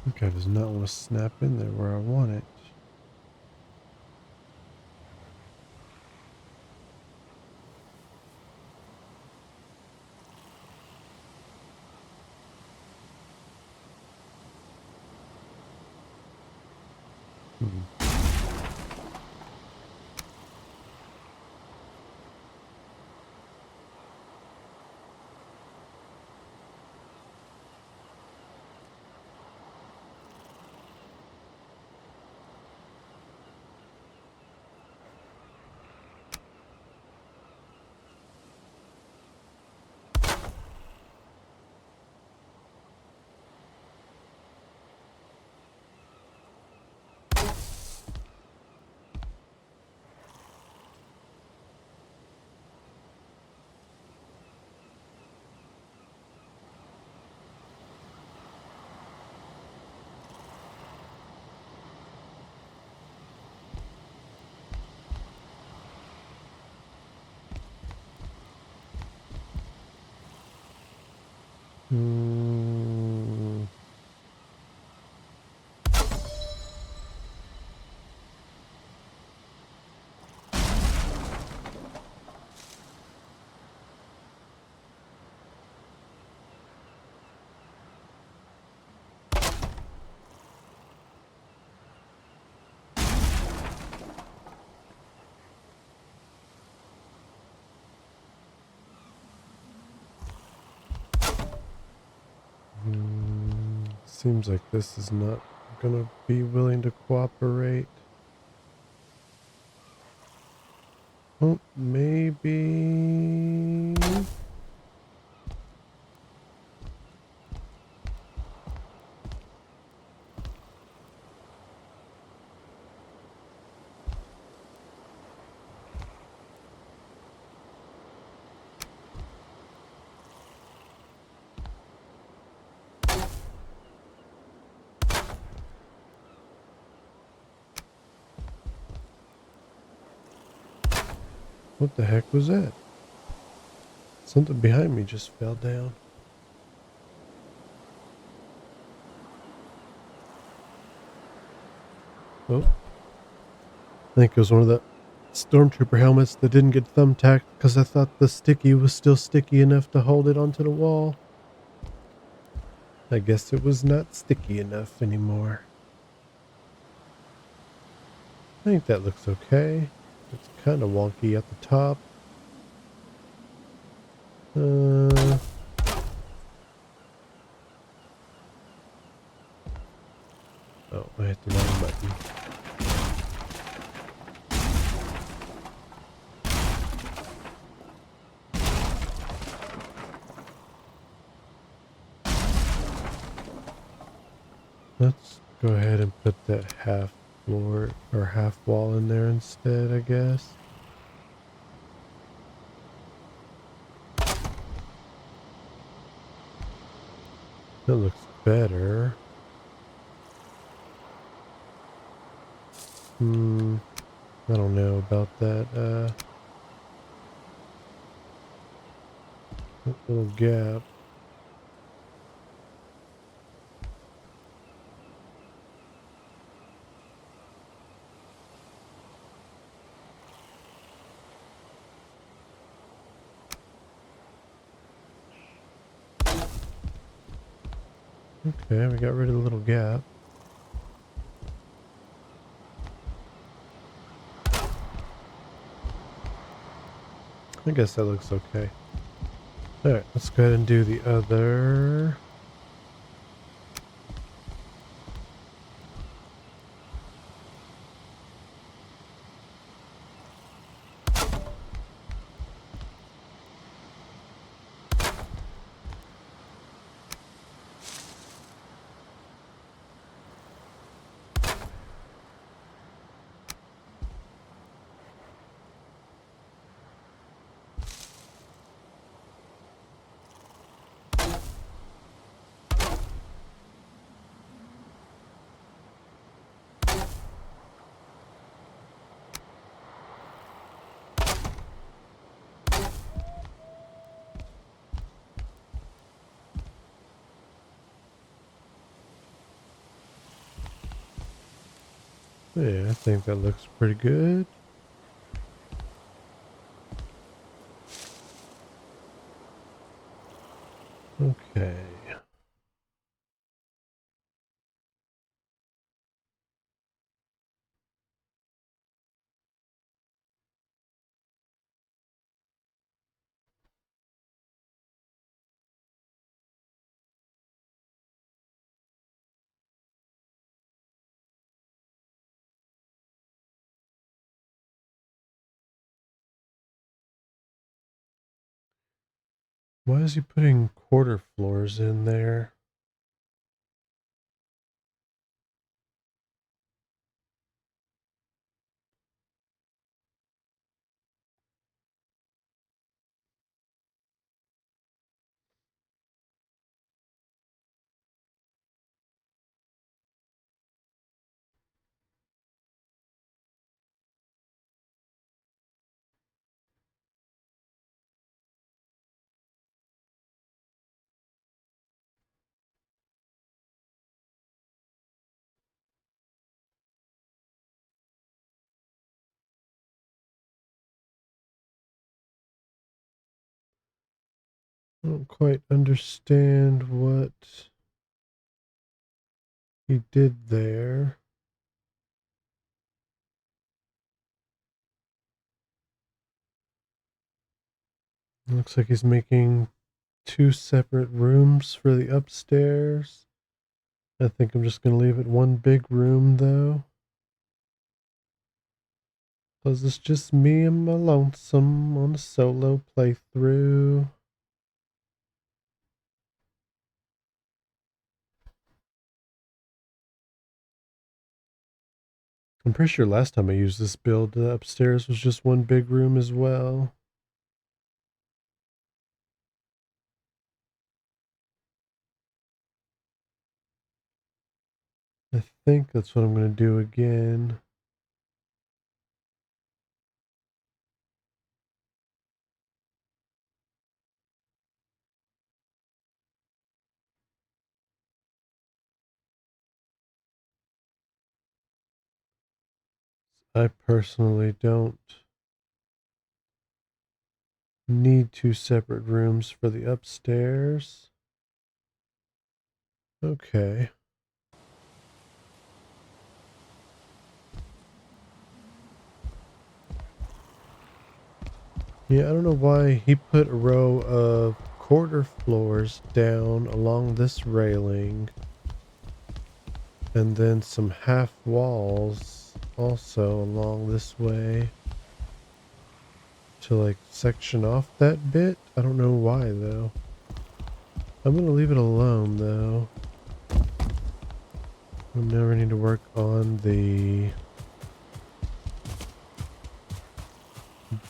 Okay, does not want to snap in there where I want it. Hmm. Hmm. Seems like this is not gonna be willing to cooperate. Oh, maybe. What the heck was that? Something behind me just fell down. Oh, I think it was one of the stormtrooper helmets that didn't get thumbtacked because I thought the sticky was still sticky enough to hold it onto the wall. I guess it was not sticky enough anymore. I think that looks okay. It's kind of wonky at the top. Uh, oh, I hit the wrong button. Let's go ahead and put that half floor or half wall in there instead, I guess. That looks better. I don't know about that. That little gap. Okay, we got rid of the little gap. I guess that looks okay. Alright, let's go ahead and do the other. Yeah, I think that looks pretty good. Okay. Why is he putting quarter floors in there? I don't quite understand what he did there. Looks like he's making two separate rooms for the upstairs. I think I'm just going to leave it one big room though. Cause it's just me and my lonesome on a solo playthrough. I'm pretty sure last time I used this build, the upstairs was just one big room as well. I think that's what I'm going to do again. I personally don't need two separate rooms for the upstairs. Okay. Yeah, I don't know why he put a row of quarter floors down along this railing and then some half walls also along this way to like section off that bit. I don't know why though. I'm gonna leave it alone though. We never need to work on the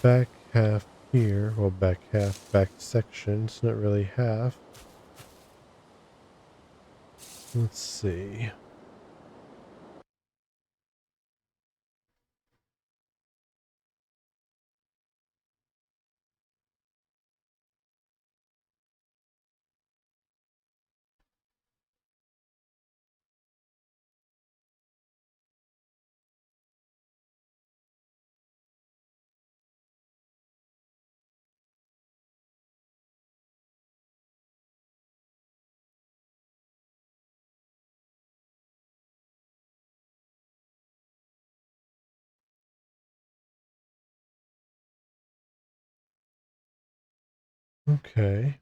back half here. Well, back half, back section. It's not really half. Let's see. Okay.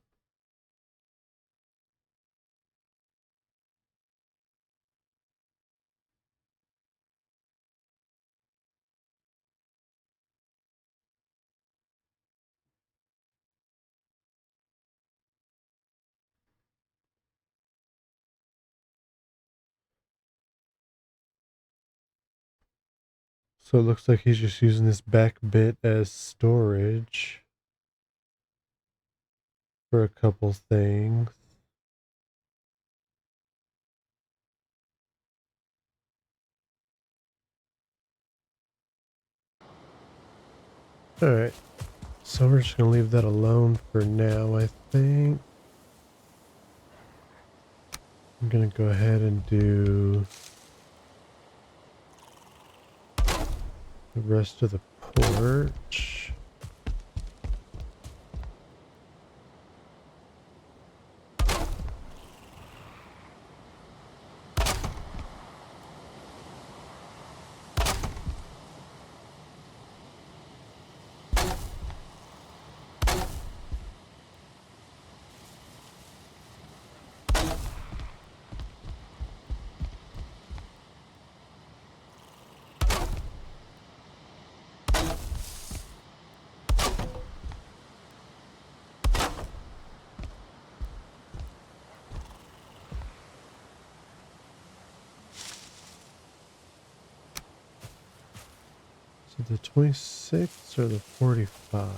So it looks like he's just using this back bit as storage for a couple things. Alright. So we're just going to leave that alone for now, I think. I'm going to go ahead and do the rest of the porch. So the 26 or the 45?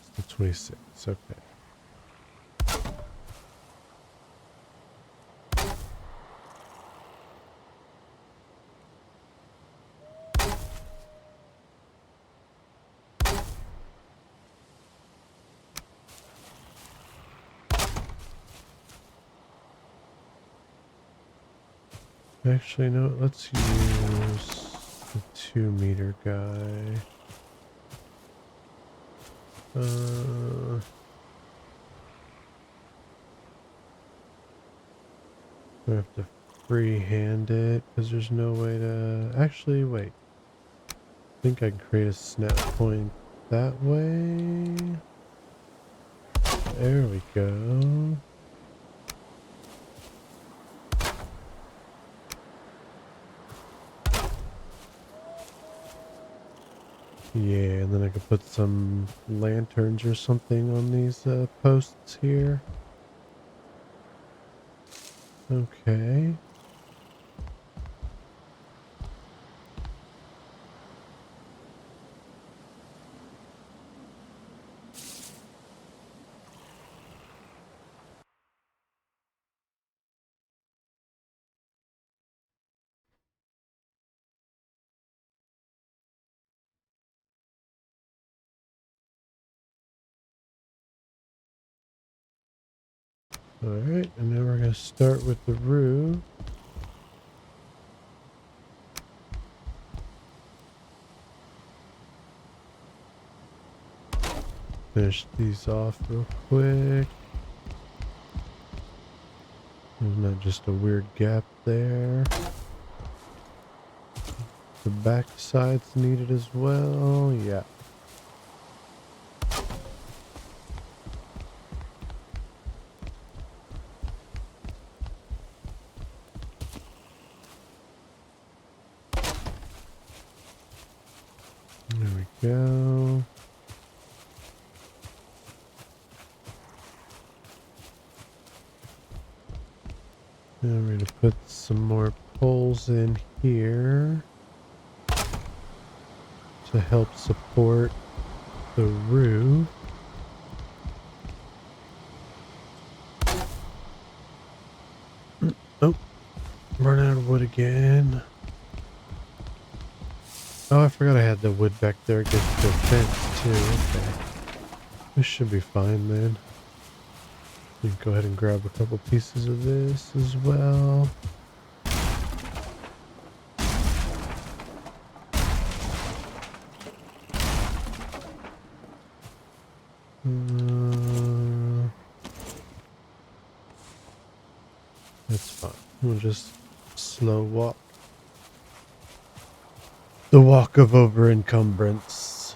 It's the 26, okay. Actually, no, let's use the 2-meter guy. I have to freehand it because there's no way to... Actually, wait. I think I can create a snap point that way. There we go. Yeah, and then I could put some lanterns or something on these posts here. Okay. Alright, and now we're going to start with the roof. Finish these off real quick. There's not just a weird gap there. The back side's needed as well. Yeah. There we go. Now we're going to put some more poles in here to help support the roof. Oh, run out of wood again. Oh, I forgot I had the wood back there against the fence too. Okay. This should be fine then. You can go ahead and grab a couple pieces of this as well. That's fine. We'll just slow walk. The walk of over encumbrance.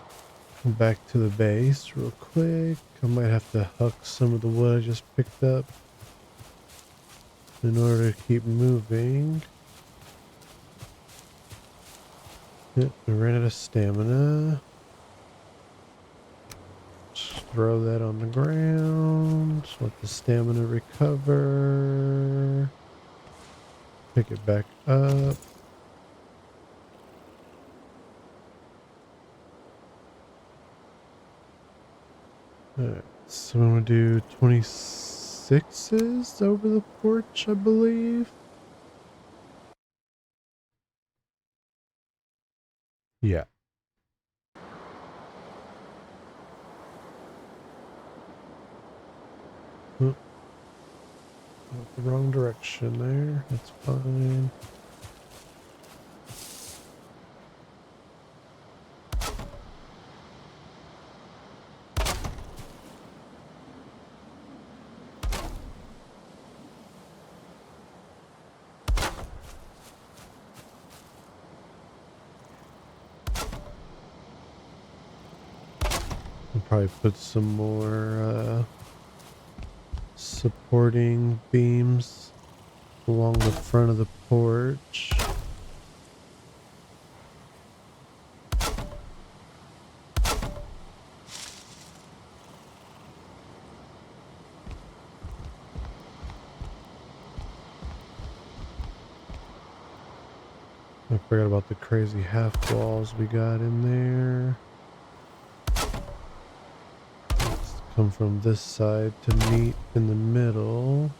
Back to the base real quick. I might have to huck some of the wood I just picked up in order to keep moving. Yep, I ran out of stamina. Just throw that on the ground. Let the stamina recover. Pick it back up. Alright, so I'm going to do 26s over the porch, I believe. Yeah. Oh, went the wrong direction there. That's fine. I'll probably put some more supporting beams along the front of the porch. I forgot about the crazy half walls we got in there. Let's come from this side to meet in the middle.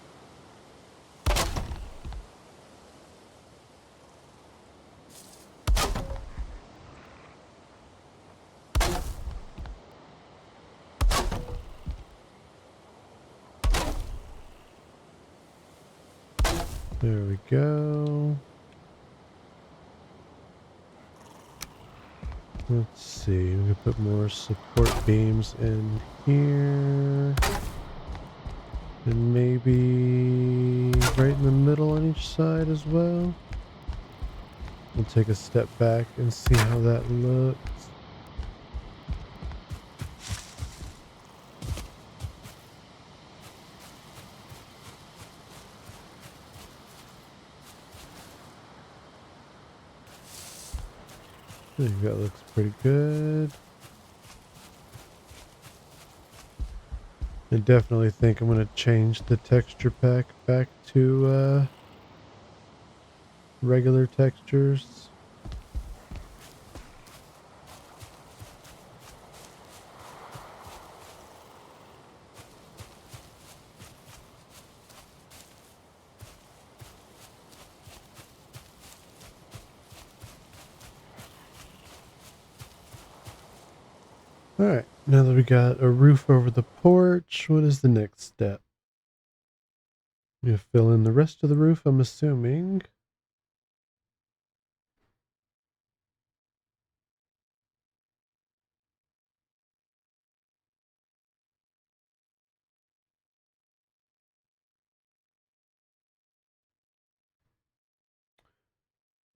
There we go. Let's see, we can put more support beams in here. And maybe right in the middle on each side as well. We'll take a step back and see how that looks. I think that looks pretty good. I definitely think I'm going to change the texture pack back to regular textures. Alright, now that we got a roof over the porch, what is the next step? You fill in the rest of the roof, I'm assuming.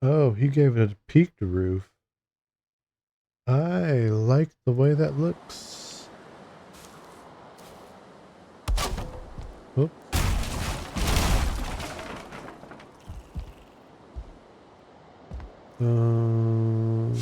Oh, he gave it a peaked roof. I like the way that looks. Oh. Um,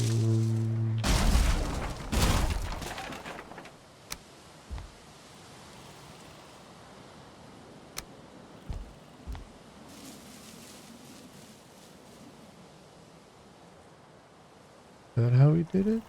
is that how he did it?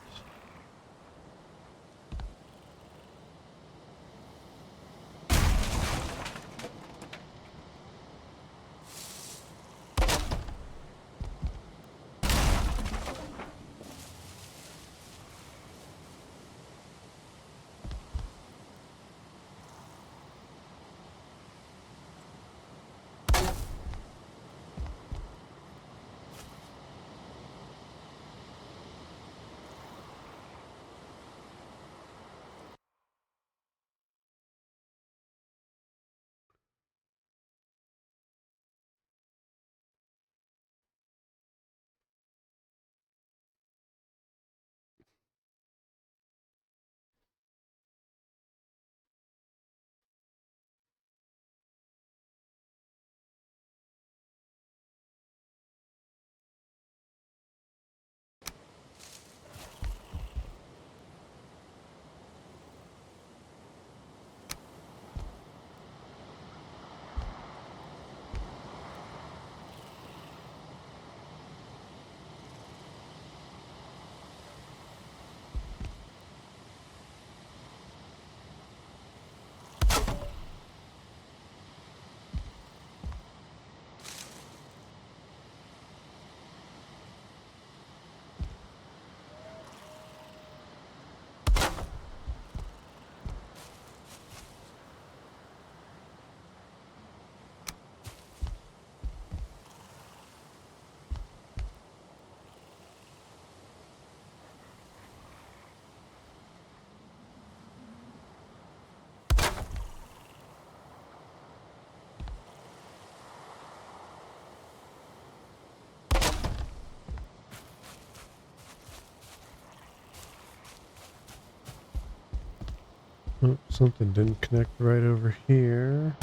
Oh, something didn't connect right over here.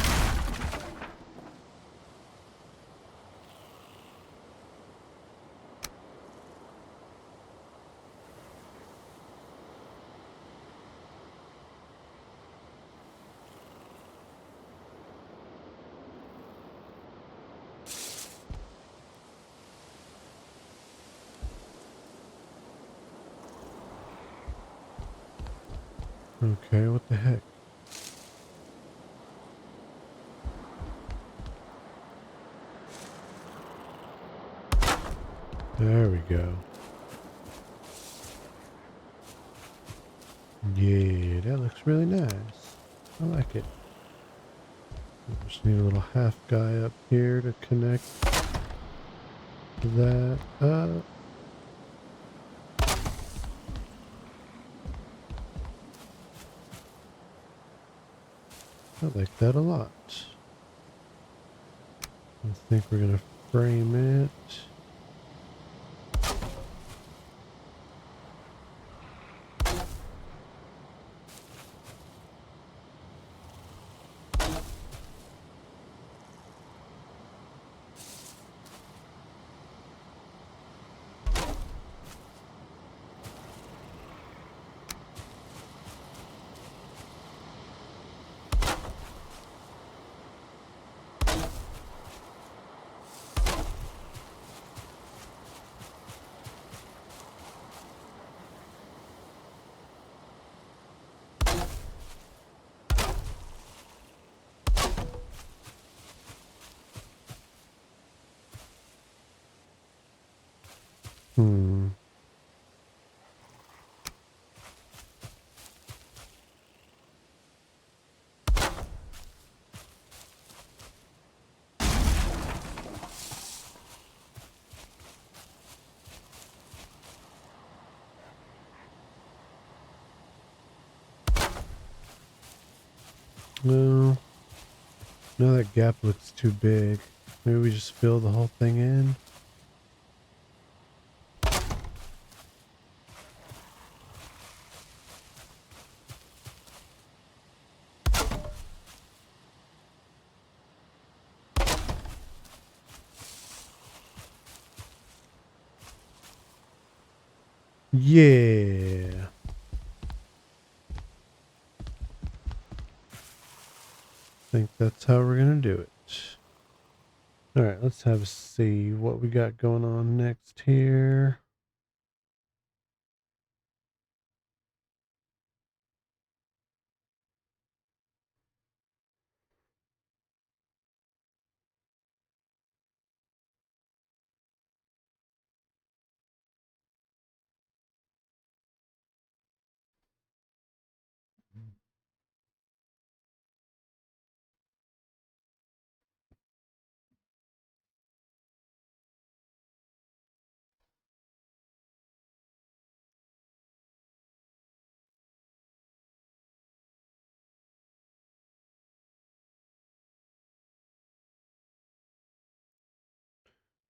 Okay, what the heck? There we go. Yeah, that looks really nice. I like it. We just need a little half guy up here to connect that up. I like that a lot. I think we're gonna frame it. Hmm. No. No, that gap looks too big. Maybe we just fill the whole thing in. Yeah. I think that's how we're gonna do it. Alright, let's have a see what we got going on next here.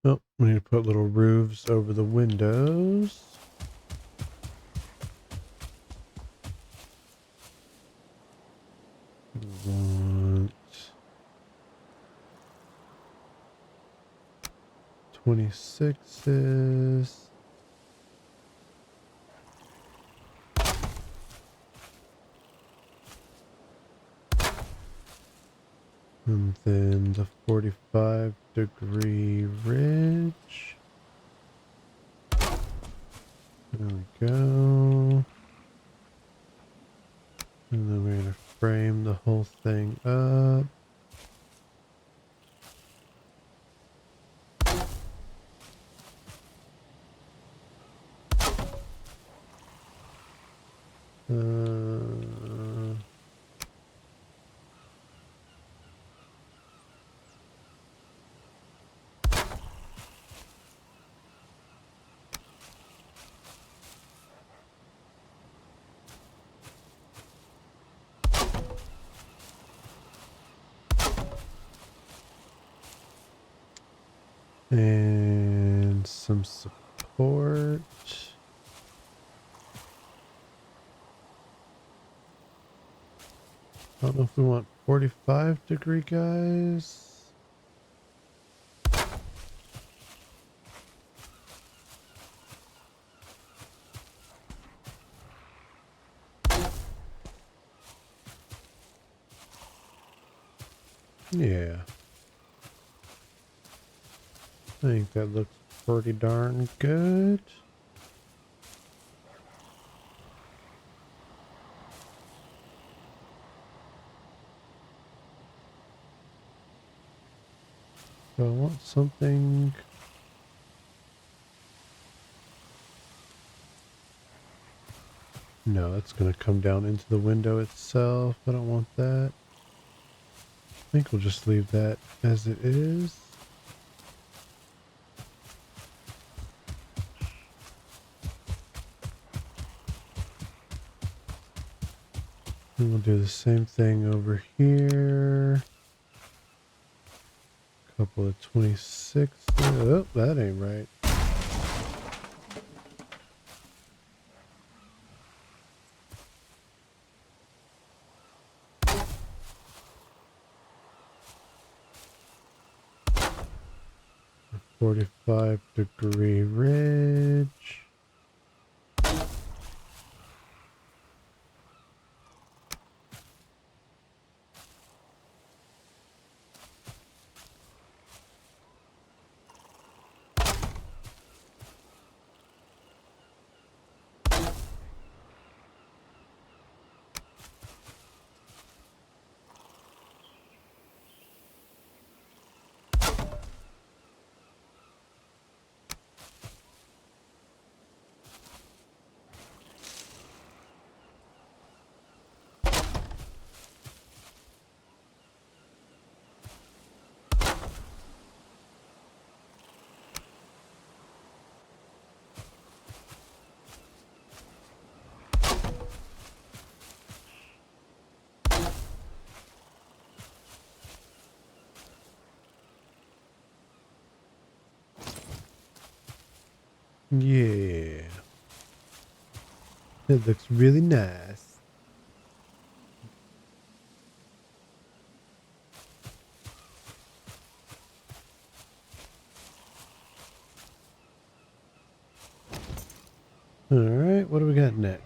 Oh, we need to put little roofs over the windows. Want 26s. And then the 45-degree ridge. There we go. And then we're going to frame the whole thing up. Uh, and some support. I don't know if we want 45-degree guys. Yeah. I think that looks pretty darn good. So I want something. No, that's going to come down into the window itself. I don't want that. I think we'll just leave that as it is. And we'll do the same thing over here. Couple of 26. Oh, that ain't right. A 45-degree ridge. Yeah. It looks really nice. Alright, what do we got next?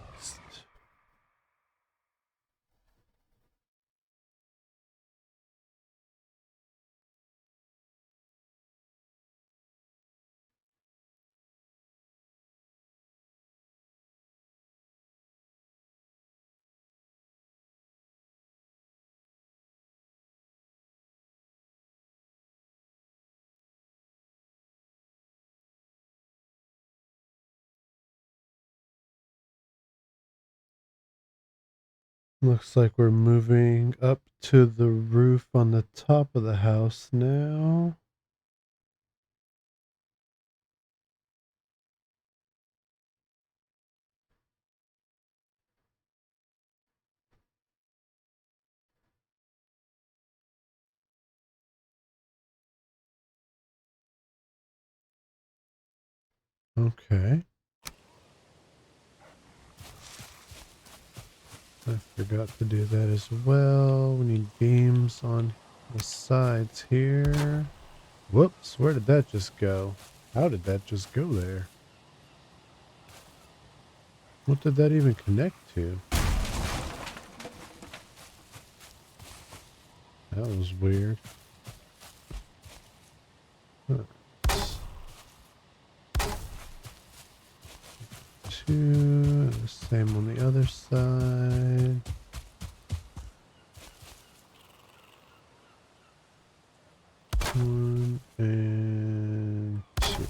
Looks like we're moving up to the roof on the top of the house now. Okay. I forgot to do that as well. We need beams on the sides here. Whoops, where did that just go? How did that just go there? What did that even connect to? That was weird. Huh. Two, the same on the other side. One and two.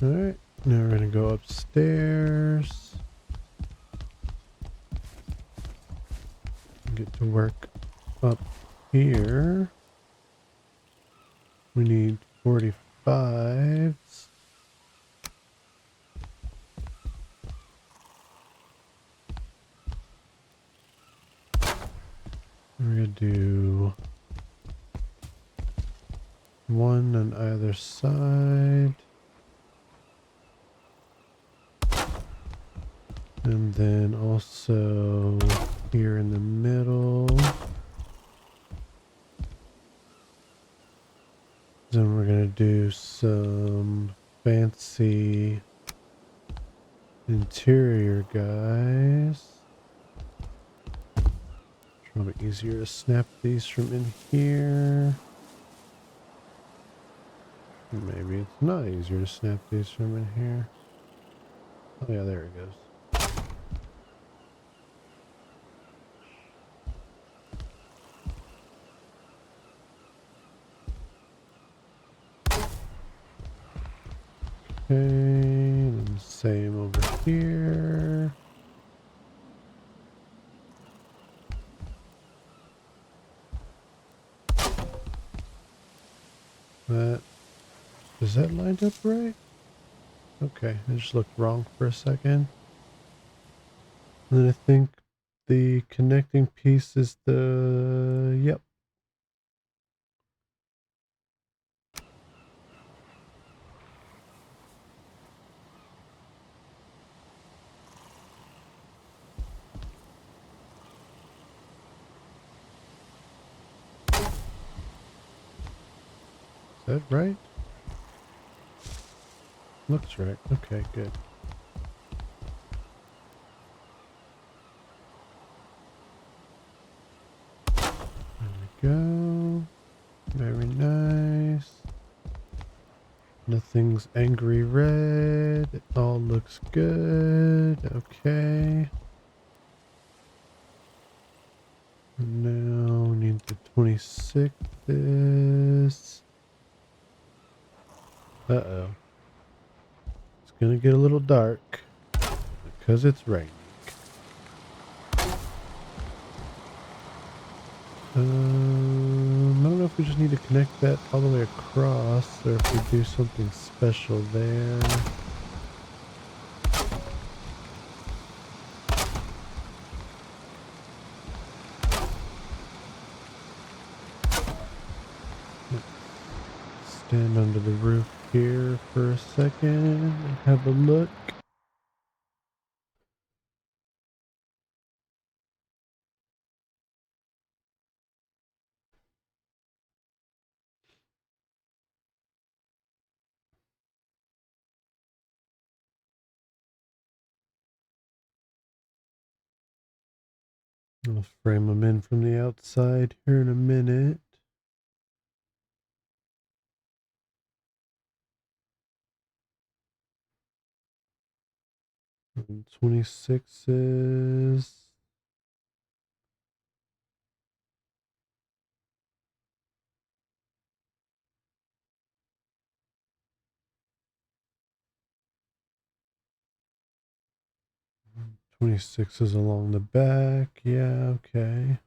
Alright, now we're gonna go upstairs. Get to work up here. We need 45s. We're gonna do one on either side. And then also here in the middle. Then we're gonna do some fancy interior guys. Probably easier to snap these from in here. Maybe it's not easier to snap these from in here. Oh yeah, there it goes. Okay, and same over here. That, is that lined up right? Okay, I just looked wrong for a second. And then I think the connecting piece is the, yep. Is that right? Looks right. Okay, good. There we go. Very nice. Nothing's angry red. It all looks good. Okay. Now we need the 26s. Uh-oh. It's gonna get a little dark because it's raining. I don't know if we just need to connect that all the way across or if we do something special there. the roof here for a second and have a look. I'll frame them in from the outside here in a minute. And 26s. Twenty-sixes along the back. Yeah, okay.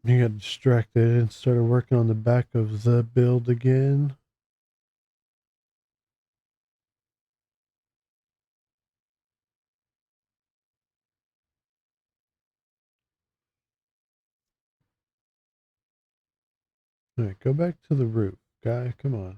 You got distracted and started working on the back of the build again. All right, go back to the roof, guy. Come on.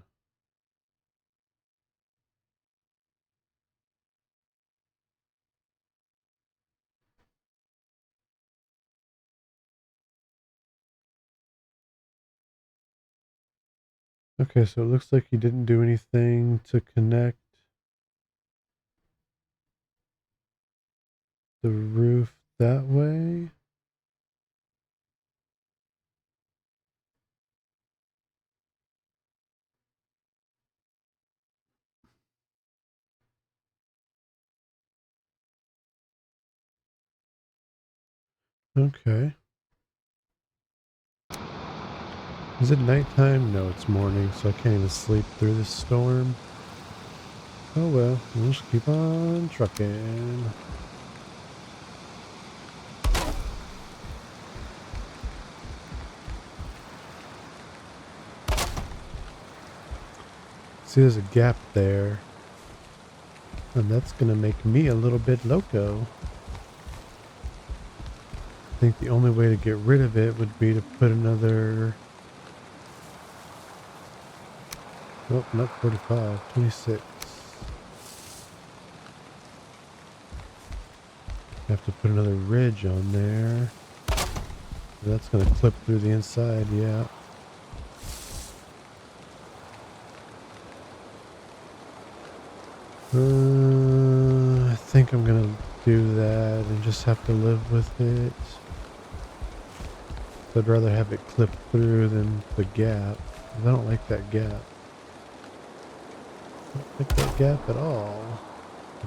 Okay, so it looks like you didn't do anything to connect the roof that way. Okay. Is it nighttime? No, it's morning, so I can't even sleep through this storm. Oh well, we'll just keep on trucking. See, there's a gap there. And that's gonna make me a little bit loco. I think the only way to get rid of it would be to put another... Oh, not 45, 26. Have to put another ridge on there. That's gonna clip through the inside, yeah. I think I'm gonna do that and just have to live with it. So I'd rather have it clip through than the gap. I don't like that gap. I don't like that gap at all.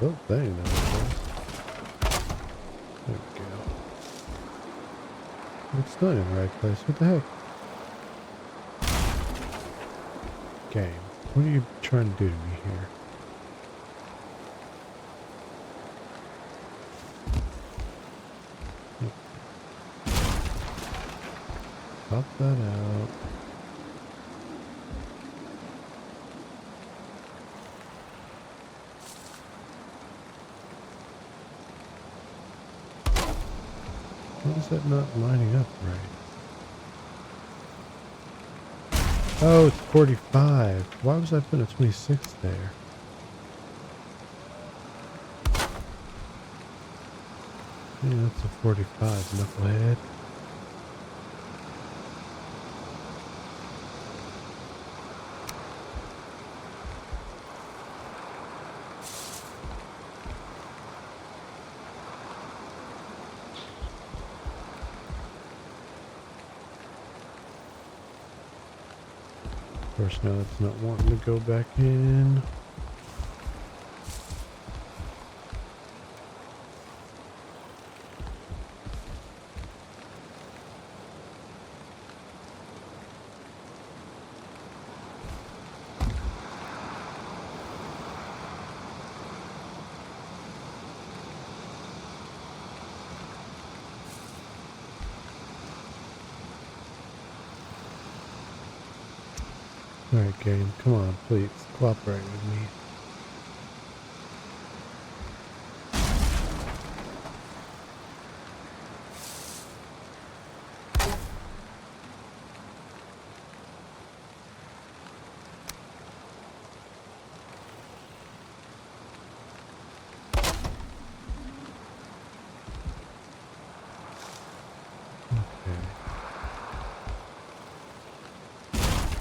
Oh, dang, that was close. There we go. It's not in the right place. What the heck? Game. What are you trying to do to me here? Pop that out. Why is that not lining up right? Oh, it's 45. Why was I putting a 26 there? Yeah, that's a 45, knucklehead. Of course, now it's not wanting to go back in. Alright, game, come on, please, cooperate with me.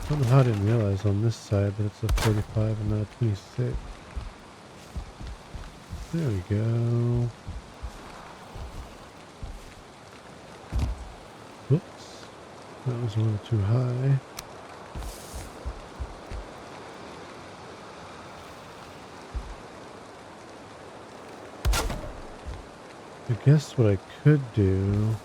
I don't know how I didn't realize on this side that it's a 45 and not a 26. There we go. Whoops. That was a little too high. I guess what I could do...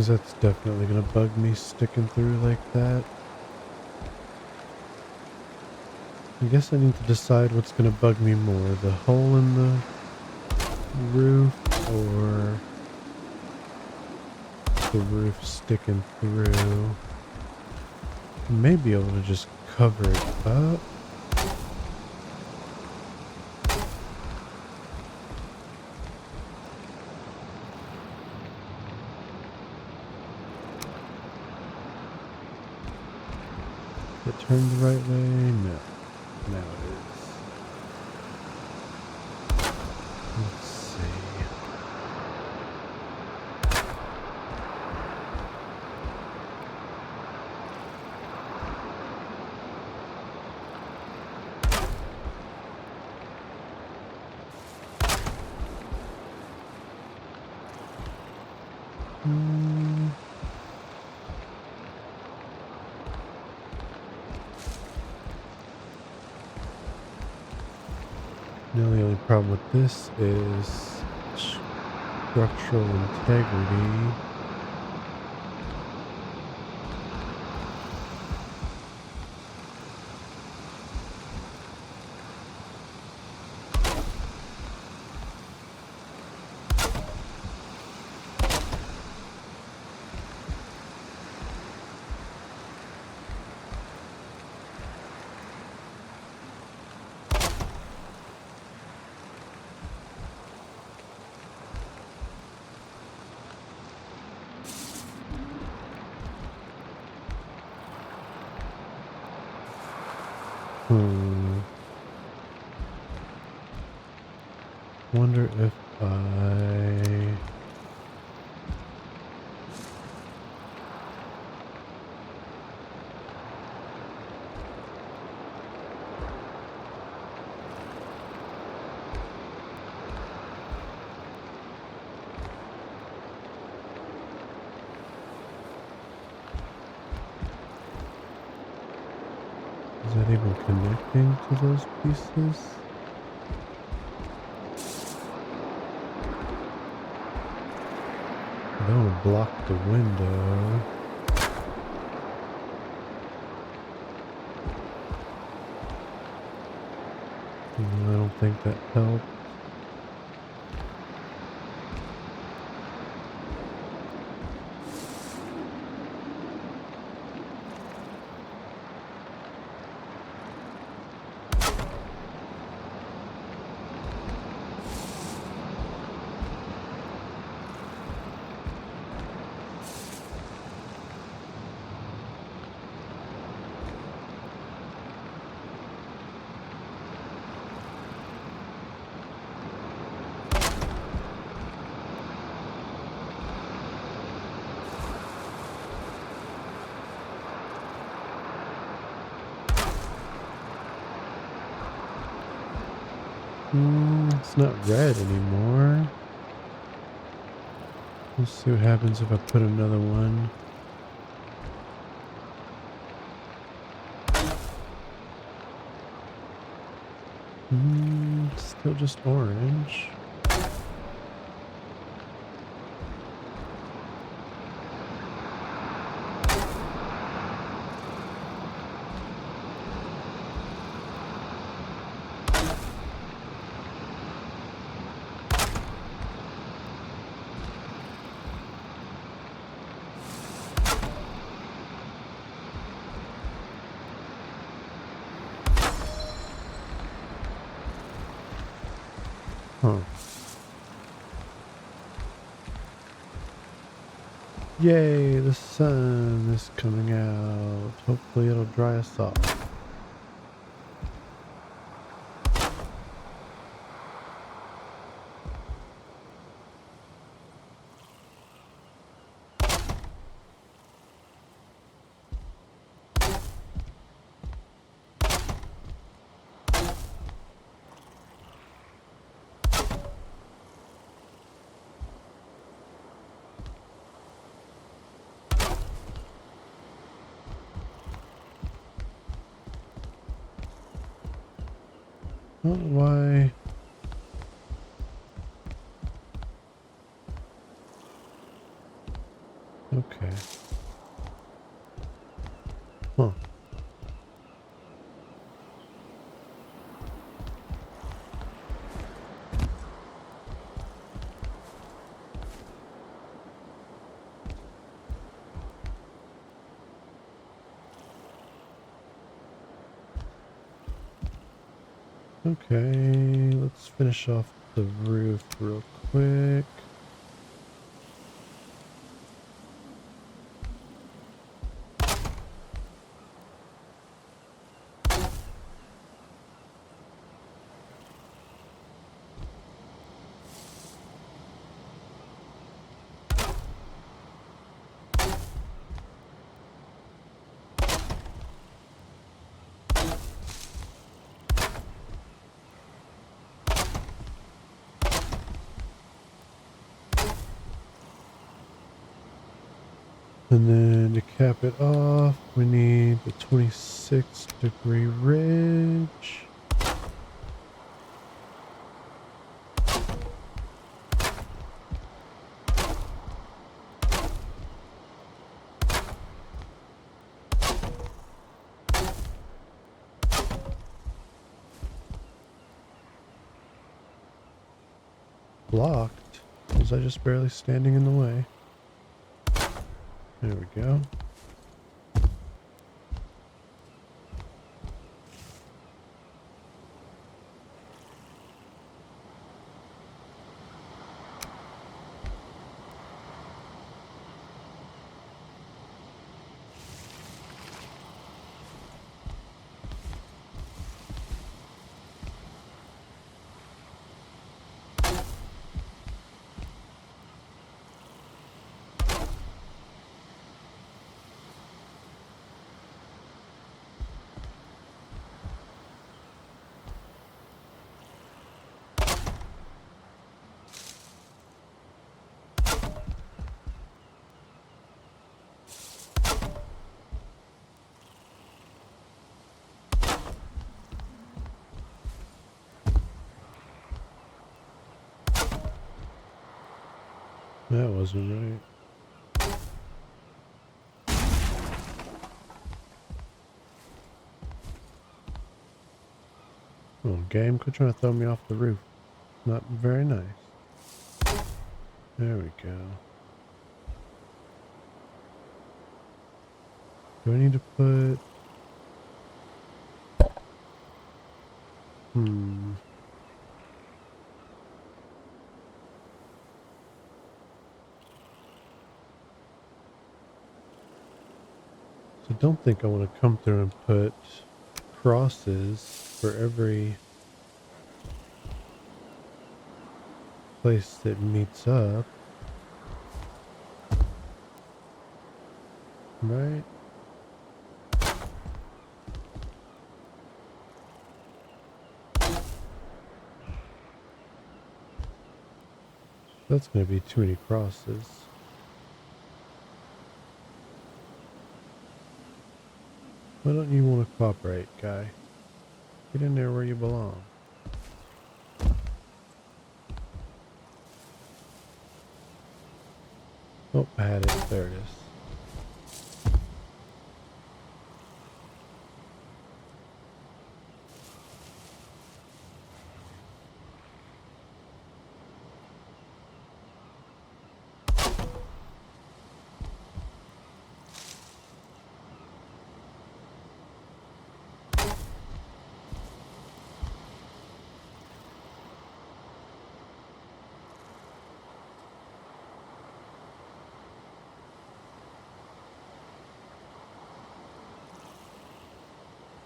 because that's definitely going to bug me sticking through like that. I guess I need to decide what's going to bug me more, the hole in the roof or the roof sticking through. I may be able to just cover it up. It turned the right way? No. Now it is. Let's see. Now the only problem with this is structural integrity. Wonder if I... Is that even connecting to those pieces? I don't want to block the window. I don't think that helped. It's not red anymore. Let's see what happens if I put another one. Still just orange. Huh. Yay, the sun is coming out. Hopefully it'll dry us off. Oh, why? Okay. Huh. Okay, let's finish off the roof real quick. And then to cap it off, we need the 26-degree ridge. Blocked? Was I just barely standing in the way? There we go. That wasn't right. Oh, game, quit trying to throw me off the roof. Not very nice. There we go. Do I need to put... So I don't think I want to come through and put crosses for every place that meets up. Right? That's going to be too many crosses. Why don't you want to cooperate, guy? Get in there where you belong. Oh, I had it. There it is.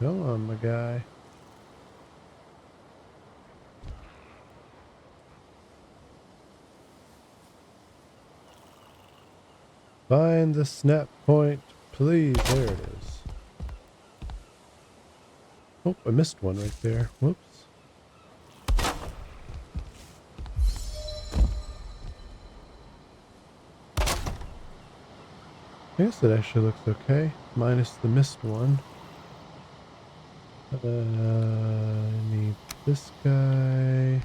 Come on, my guy. Find the snap point, please. There it is. Oh, I missed one right there. Whoops. I guess it actually looks okay, minus the missed one. I need this guy.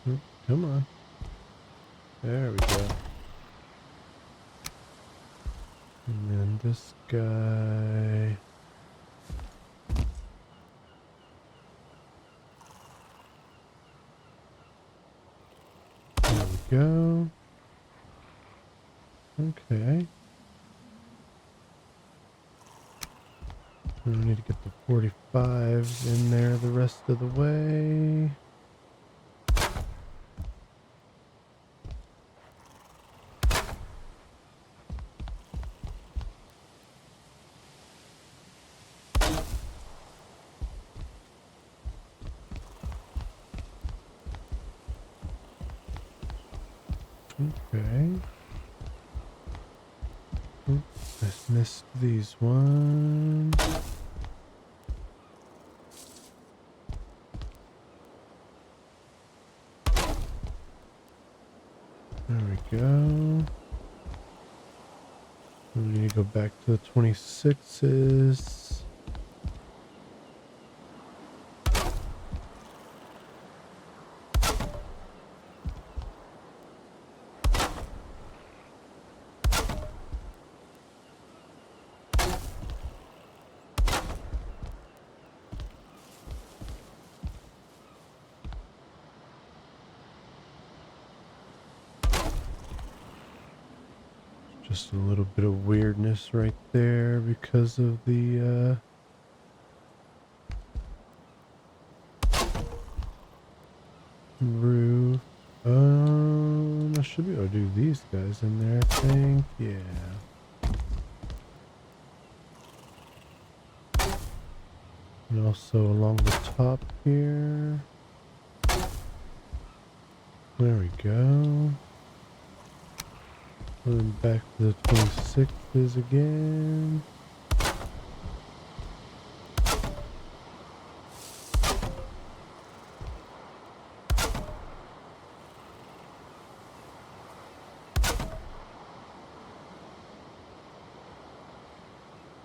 Oh, come on. There we go. And then this guy. There we go. Okay. We need to get the 45s in there the rest of the way. Okay. Oops, I missed these ones. There we go. We need to go back to the 26s. Just a little bit of weirdness right there because of the roof. I should be able to do these guys in there, I think. Yeah. And also along the top here. There we go. And then back to the 26s again.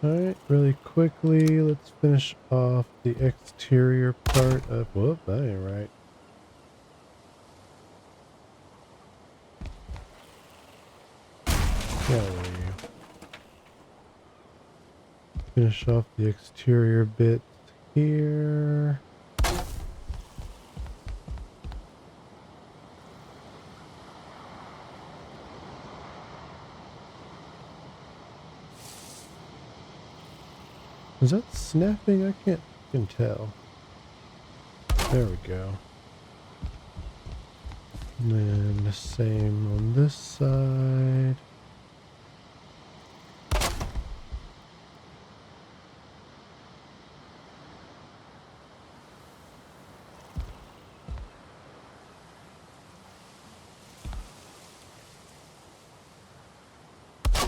Alright, really quickly, let's finish off the exterior part of... Whoop, that ain't right. There we go. Finish off the exterior bit here. Is that snapping? I can't tell. There we go. And then the same on this side.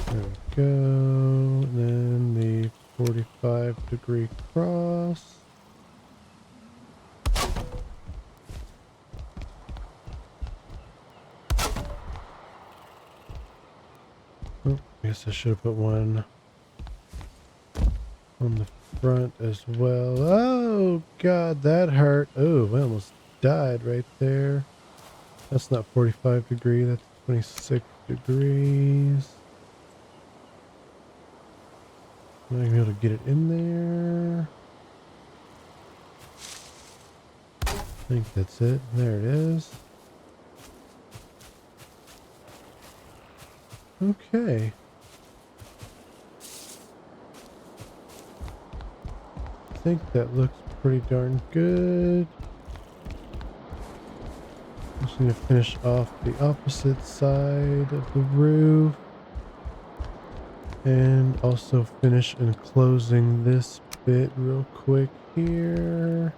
There we go. And then the 45-degree cross. Oh, I guess I should have put one on the front as well. Oh, God, that hurt. Oh, I almost died right there. That's not 45 degree, that's 26 degrees. Am I gonna be able to get it in there? I think that's it. There it is. Okay. I think that looks pretty darn good. Just need to finish off the opposite side of the roof. And also finish enclosing this bit real quick here.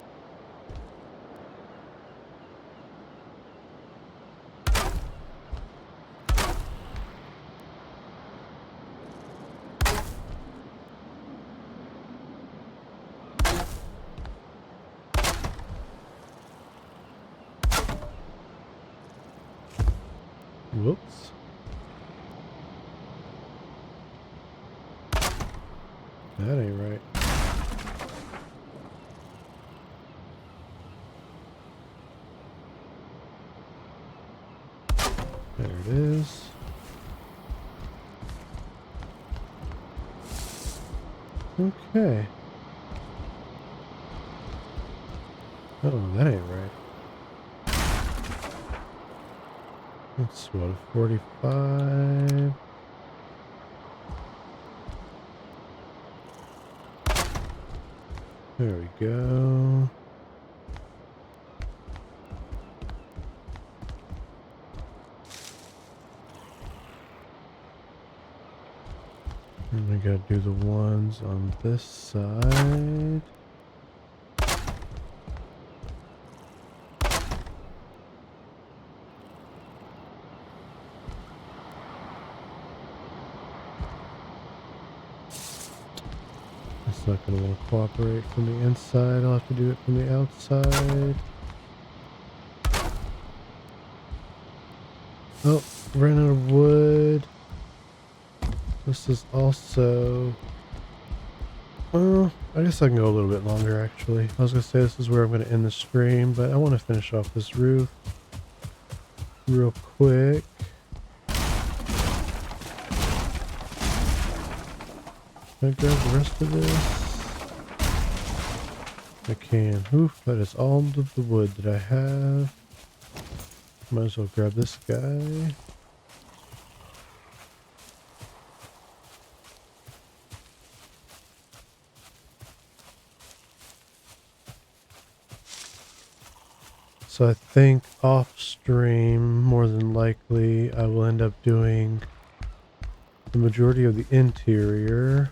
Whoops. That ain't right. There it is. Okay. Oh, that ain't right. That's what, a 45. There we go. And we gotta do the ones on this side. It's not gonna want to cooperate from the inside. I'll have to do it from the outside. Oh, ran out of wood. This is also... Well, I guess I can go a little bit longer actually. I was gonna say this is where I'm gonna end the stream, but I want to finish off this roof real quick. Can I grab the rest of this? I can. Oof, that is all of the wood that I have. Might as well grab this guy. So I think off stream, more than likely, I will end up doing the majority of the interior.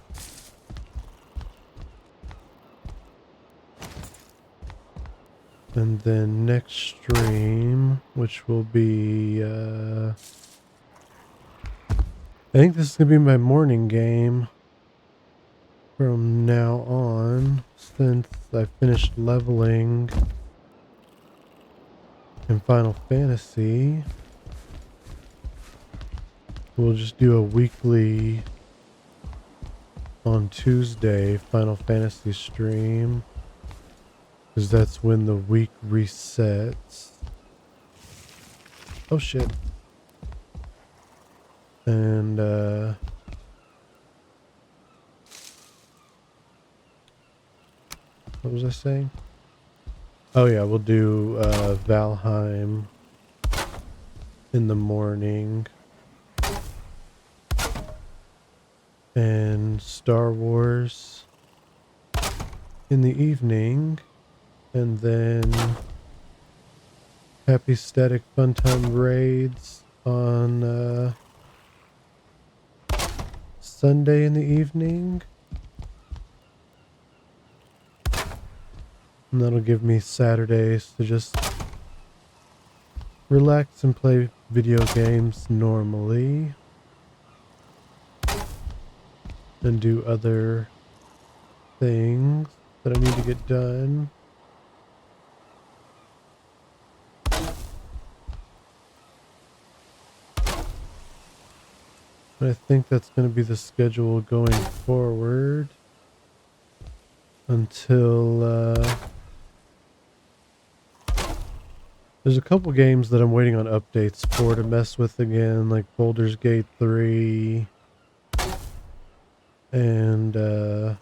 And then next stream, which will be, I think this is going to be my morning game from now on, since I finished leveling in Final Fantasy. We'll just do a weekly on Tuesday Final Fantasy stream, because that's when the week resets. Oh shit. And what was I saying? Oh yeah, we'll do Valheim in the morning. And Star Wars in the evening. And then Happy Static Fun Time Raids on Sunday in the evening. And that'll give me Saturdays to just relax and play video games normally. And do other things that I need to get done. And I think that's going to be the schedule going forward until there's a couple games that I'm waiting on updates for to mess with again, like Baldur's Gate 3 and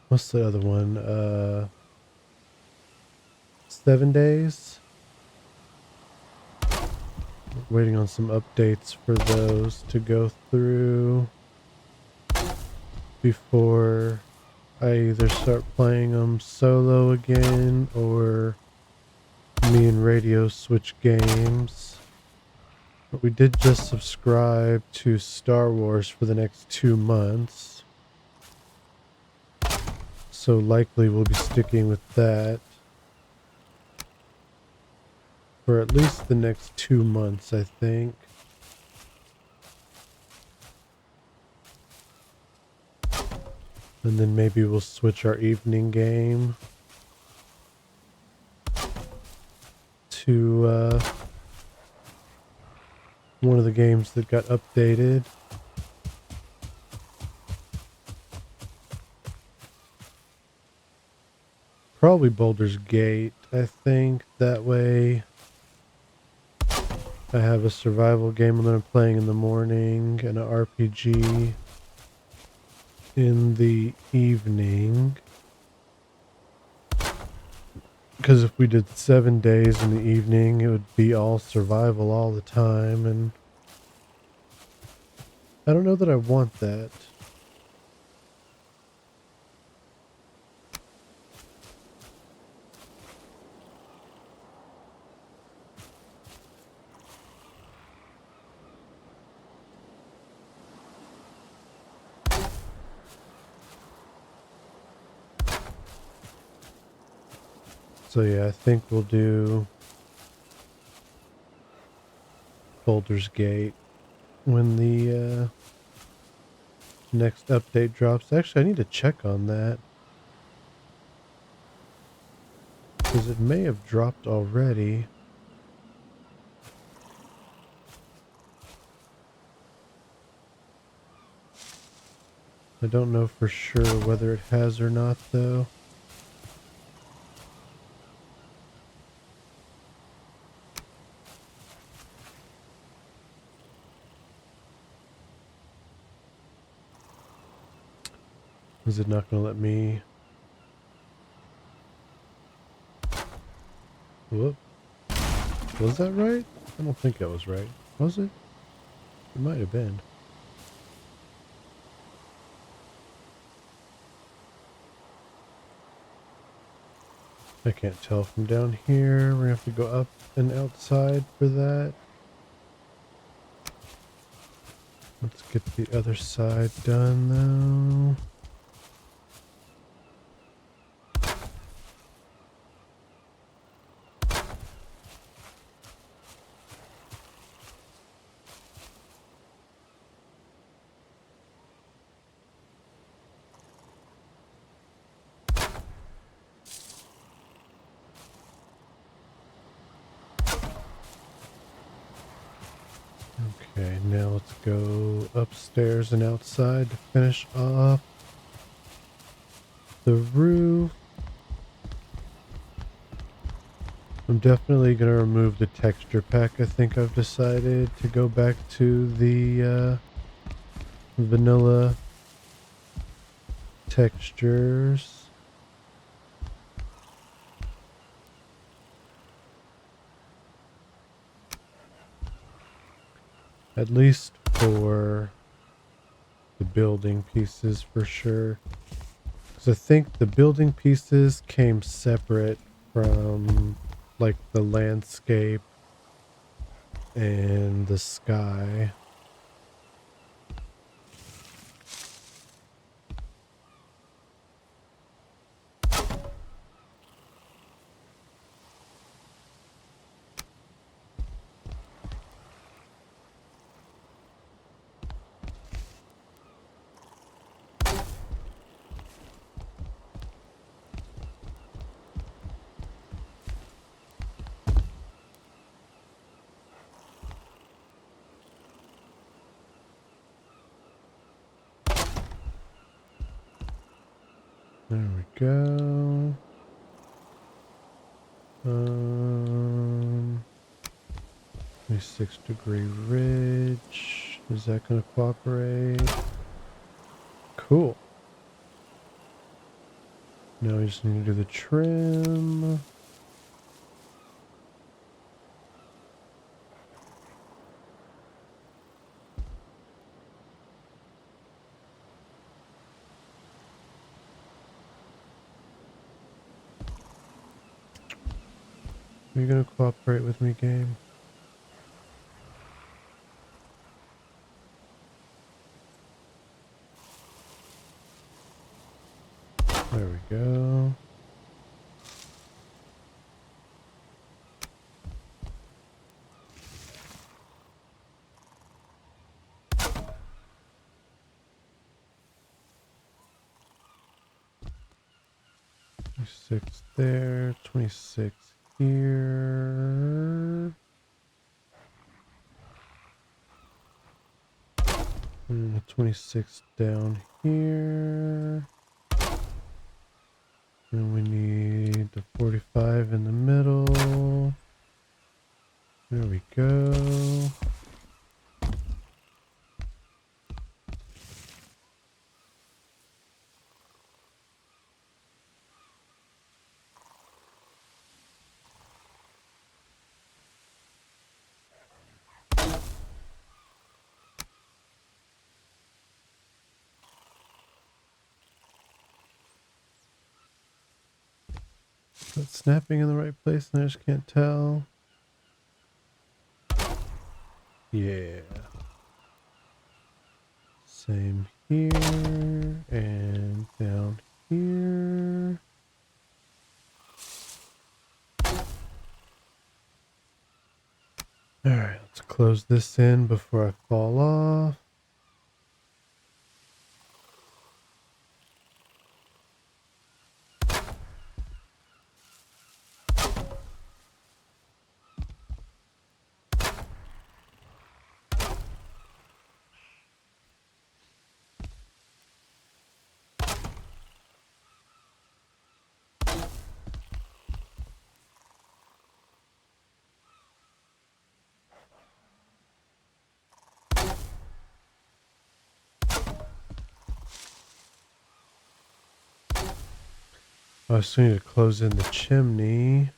what's the other one? 7 Days. Waiting on some updates for those to go through before I either start playing them solo again or me and Radio switch games. But we did just subscribe to Star Wars for the next 2 months. So likely we'll be sticking with that for at least the next 2 months, I think. And then maybe we'll switch our evening game to one of the games that got updated. Probably Baldur's Gate, I think. That way I have a survival game that I'm playing in the morning and an RPG in the evening. Because if we did 7 days in the evening, it would be all survival all the time, and I don't know that I want that. So yeah, I think we'll do Baldur's Gate when the next update drops. Actually, I need to check on that, because it may have dropped already. I don't know for sure whether it has or not, though. Is it not going to let me? Whoop. Was that right? I don't think that was right. Was it? It might have been. I can't tell from down here. We're going to have to go up and outside for that. Let's get the other side done, though. Okay, now let's go upstairs and outside to finish off the roof. I'm definitely going to remove the texture pack. I think I've decided to go back to the vanilla textures. At least for the building pieces, for sure. Because I think the building pieces came separate from like the landscape and the sky. There we go. 26-degree ridge. Is that going to cooperate? Cool. Now we just need to do the trim. Are you gonna cooperate with me, game? There we go. Six there, 26 here. And 26 down here. And we need the 45 in the middle. There we go. Is that snapping in the right place and I just can't tell? Yeah. Same here and down here. Alright, let's close this in before I fall off. I still need to close in the chimney.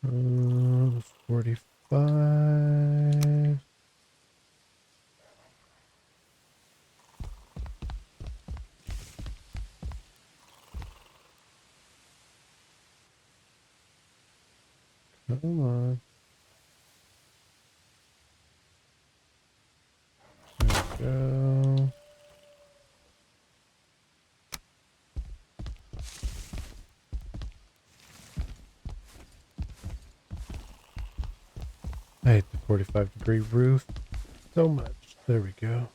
Uh, 45. Come on. There we go. I hate the 45-degree roof so much. There we go.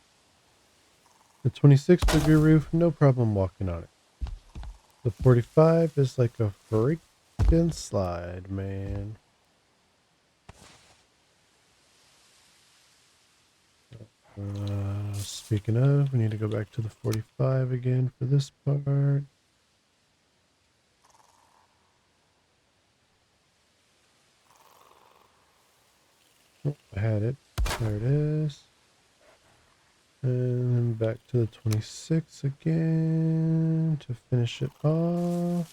The 26-degree roof, no problem walking on it. The 45 is like a freaking slide, man. Speaking of, we need to go back to the 45 again for this part. Oh, I had it. There it is. And then back to the 26 again to finish it off.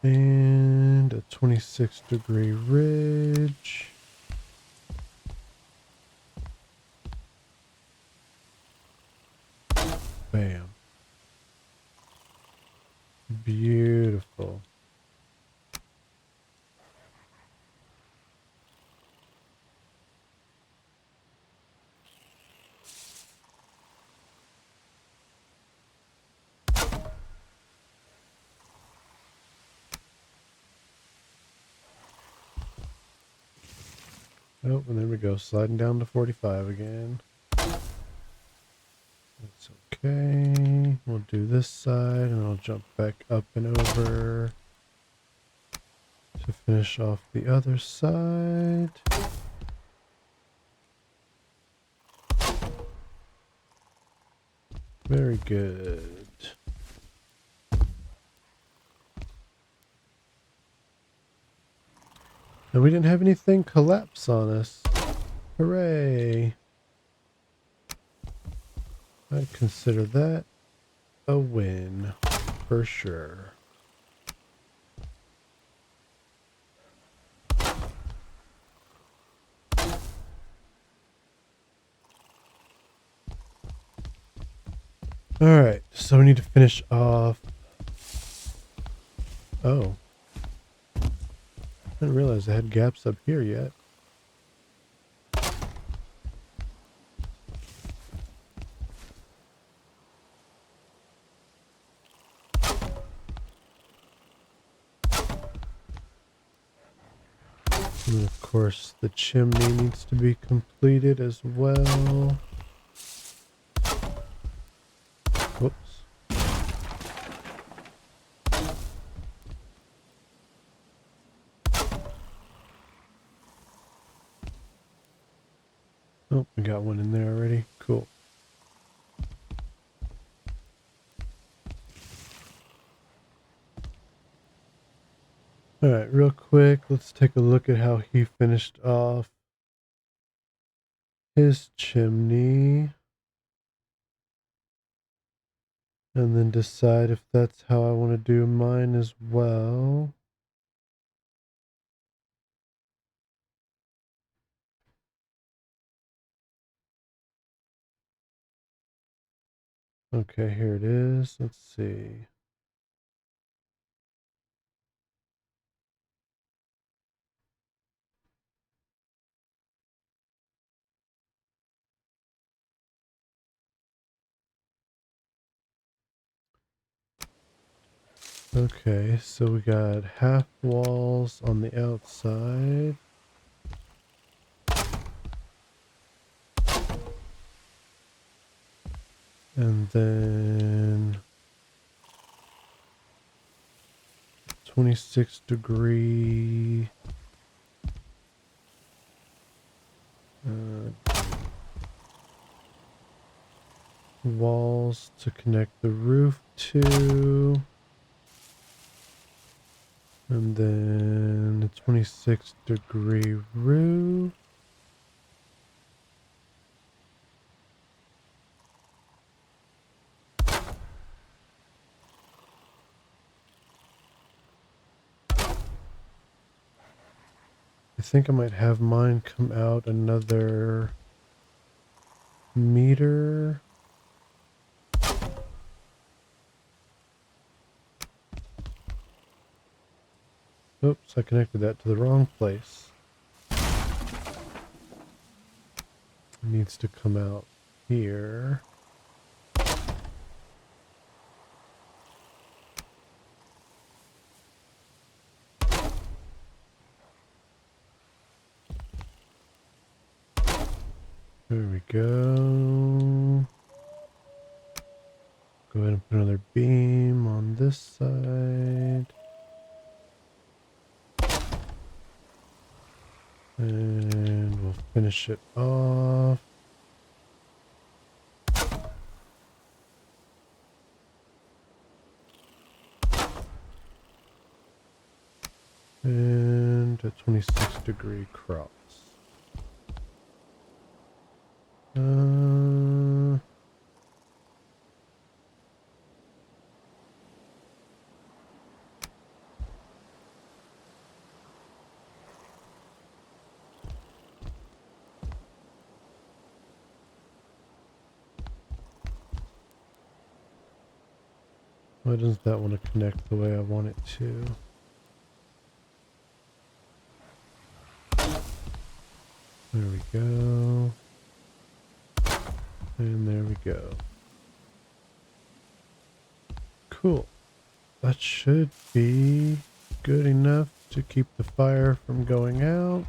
And a 26-degree ridge. Bam. Beautiful. Oh, and there we go, sliding down to 45 again. That's okay. We'll do this side and I'll jump back up and over to finish off the other side. Very good. And we didn't have anything collapse on us. Hooray! I'd consider that a win for sure. Alright, so we need to finish off. Oh. I didn't realize I had gaps up here yet. And then of course the chimney needs to be completed as well. Whoops. Oh, we got one in there already. Cool. Alright, real quick, let's take a look at how he finished off his chimney. And then decide if that's how I want to do mine as well. Okay, here it is. Let's see. Okay, so we got half walls on the outside. And then 26-degree walls to connect the roof to. And then a 26-degree roof. I think I might have mine come out another meter. Oops, I connected that to the wrong place. It needs to come out here. There we go. Go ahead and put another beam on this side. And we'll finish it off. And a 26-degree cross. Why doesn't that want to connect the way I want it to? There we go. And there we go. Cool. That should be good enough to keep the fire from going out.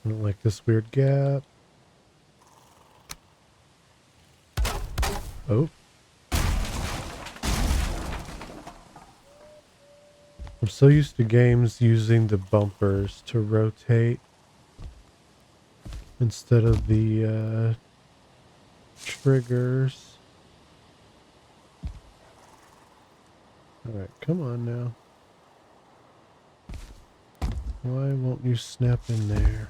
I don't like this weird gap. Oh. I'm so used to games using the bumpers to rotate instead of the triggers. Alright, come on now. Why won't you snap in there?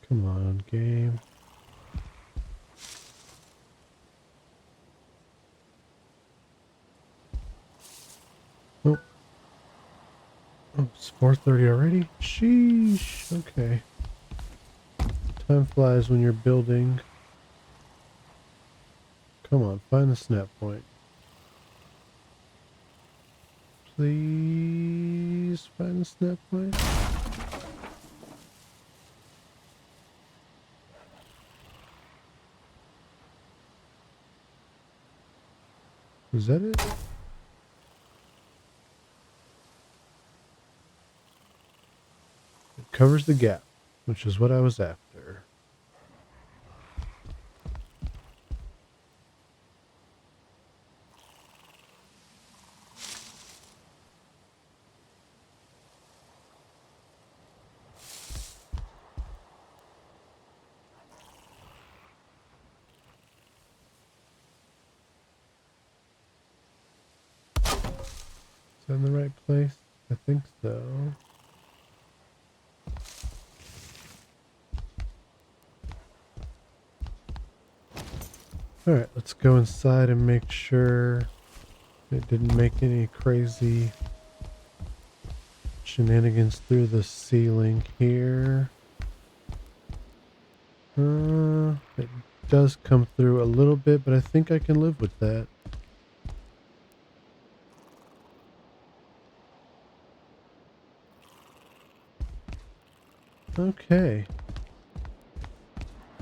Come on, game. Oh, oh it's 4:30 already? Sheesh. Okay. Time flies when you're building. Come on, find the snap point. Please find the snap point. Is that it? It covers the gap, which is what I was after. Is that in the right place? I think so. Alright, let's go inside and make sure it didn't make any crazy shenanigans through the ceiling here. It does come through a little bit, but I think I can live with that. Okay.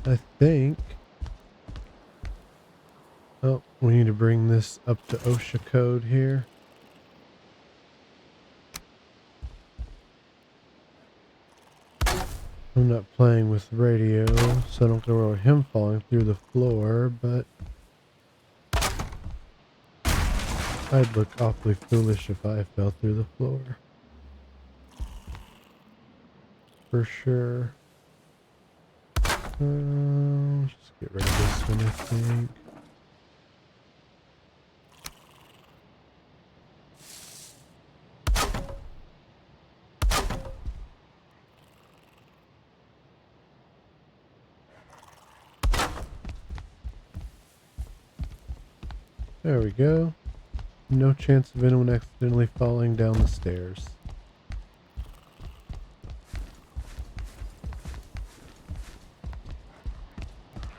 I think... Oh, we need to bring this up to OSHA code here. I'm not playing with radio, so I don't care about him falling through the floor, but I'd look awfully foolish if I fell through the floor. For sure. Just get rid of this one, I think. There we go. No chance of anyone accidentally falling down the stairs.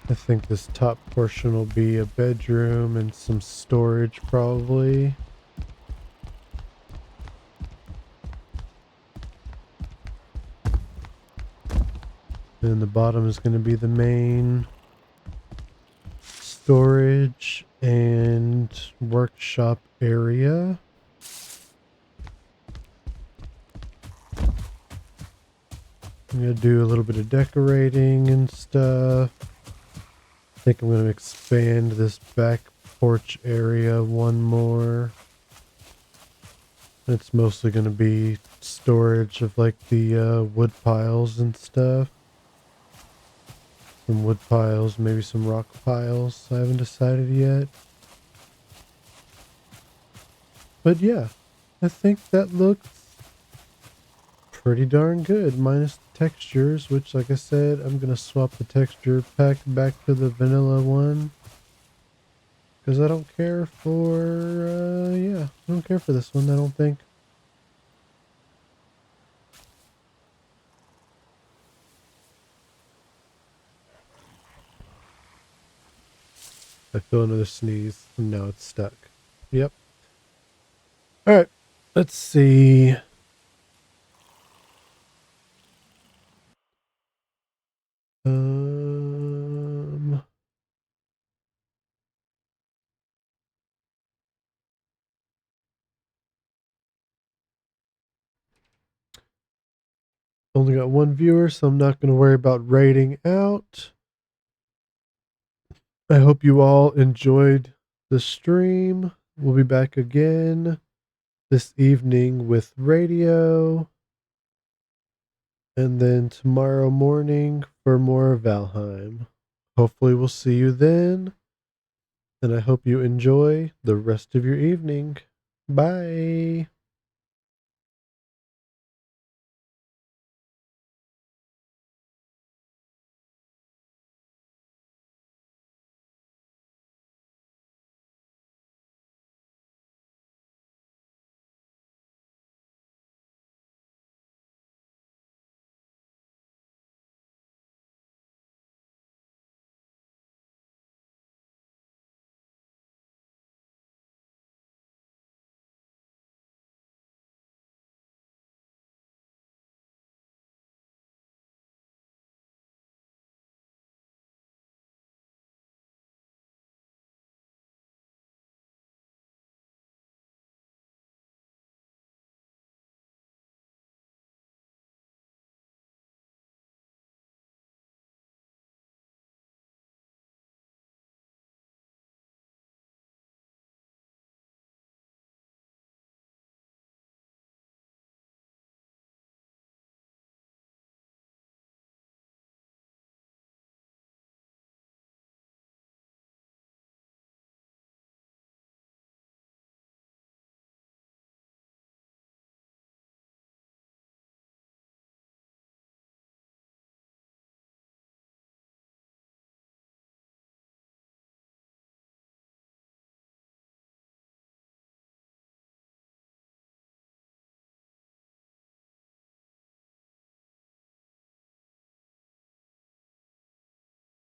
I think this top portion will be a bedroom and some storage probably. Then the bottom is going to be the main storage and workshop area. I'm going to do a little bit of decorating and stuff. I think I'm going to expand this back porch area one more. It's mostly going to be storage of like the wood piles and stuff. Some wood piles, maybe some rock piles. I haven't decided yet. But yeah, I think that looks pretty darn good, minus the textures, which like I said, I'm going to swap the texture pack back to the vanilla one. Because I don't care for, I don't care for this one, I don't think. I feel another sneeze, and now it's stuck. Yep. Alright, Let's see. Um, Only got one viewer, so I'm not going to worry about rating out. I hope you all enjoyed the stream. We'll be back again this evening with radio, and then tomorrow morning for more Valheim. Hopefully, we'll see you then, and I hope you enjoy the rest of your evening. Bye.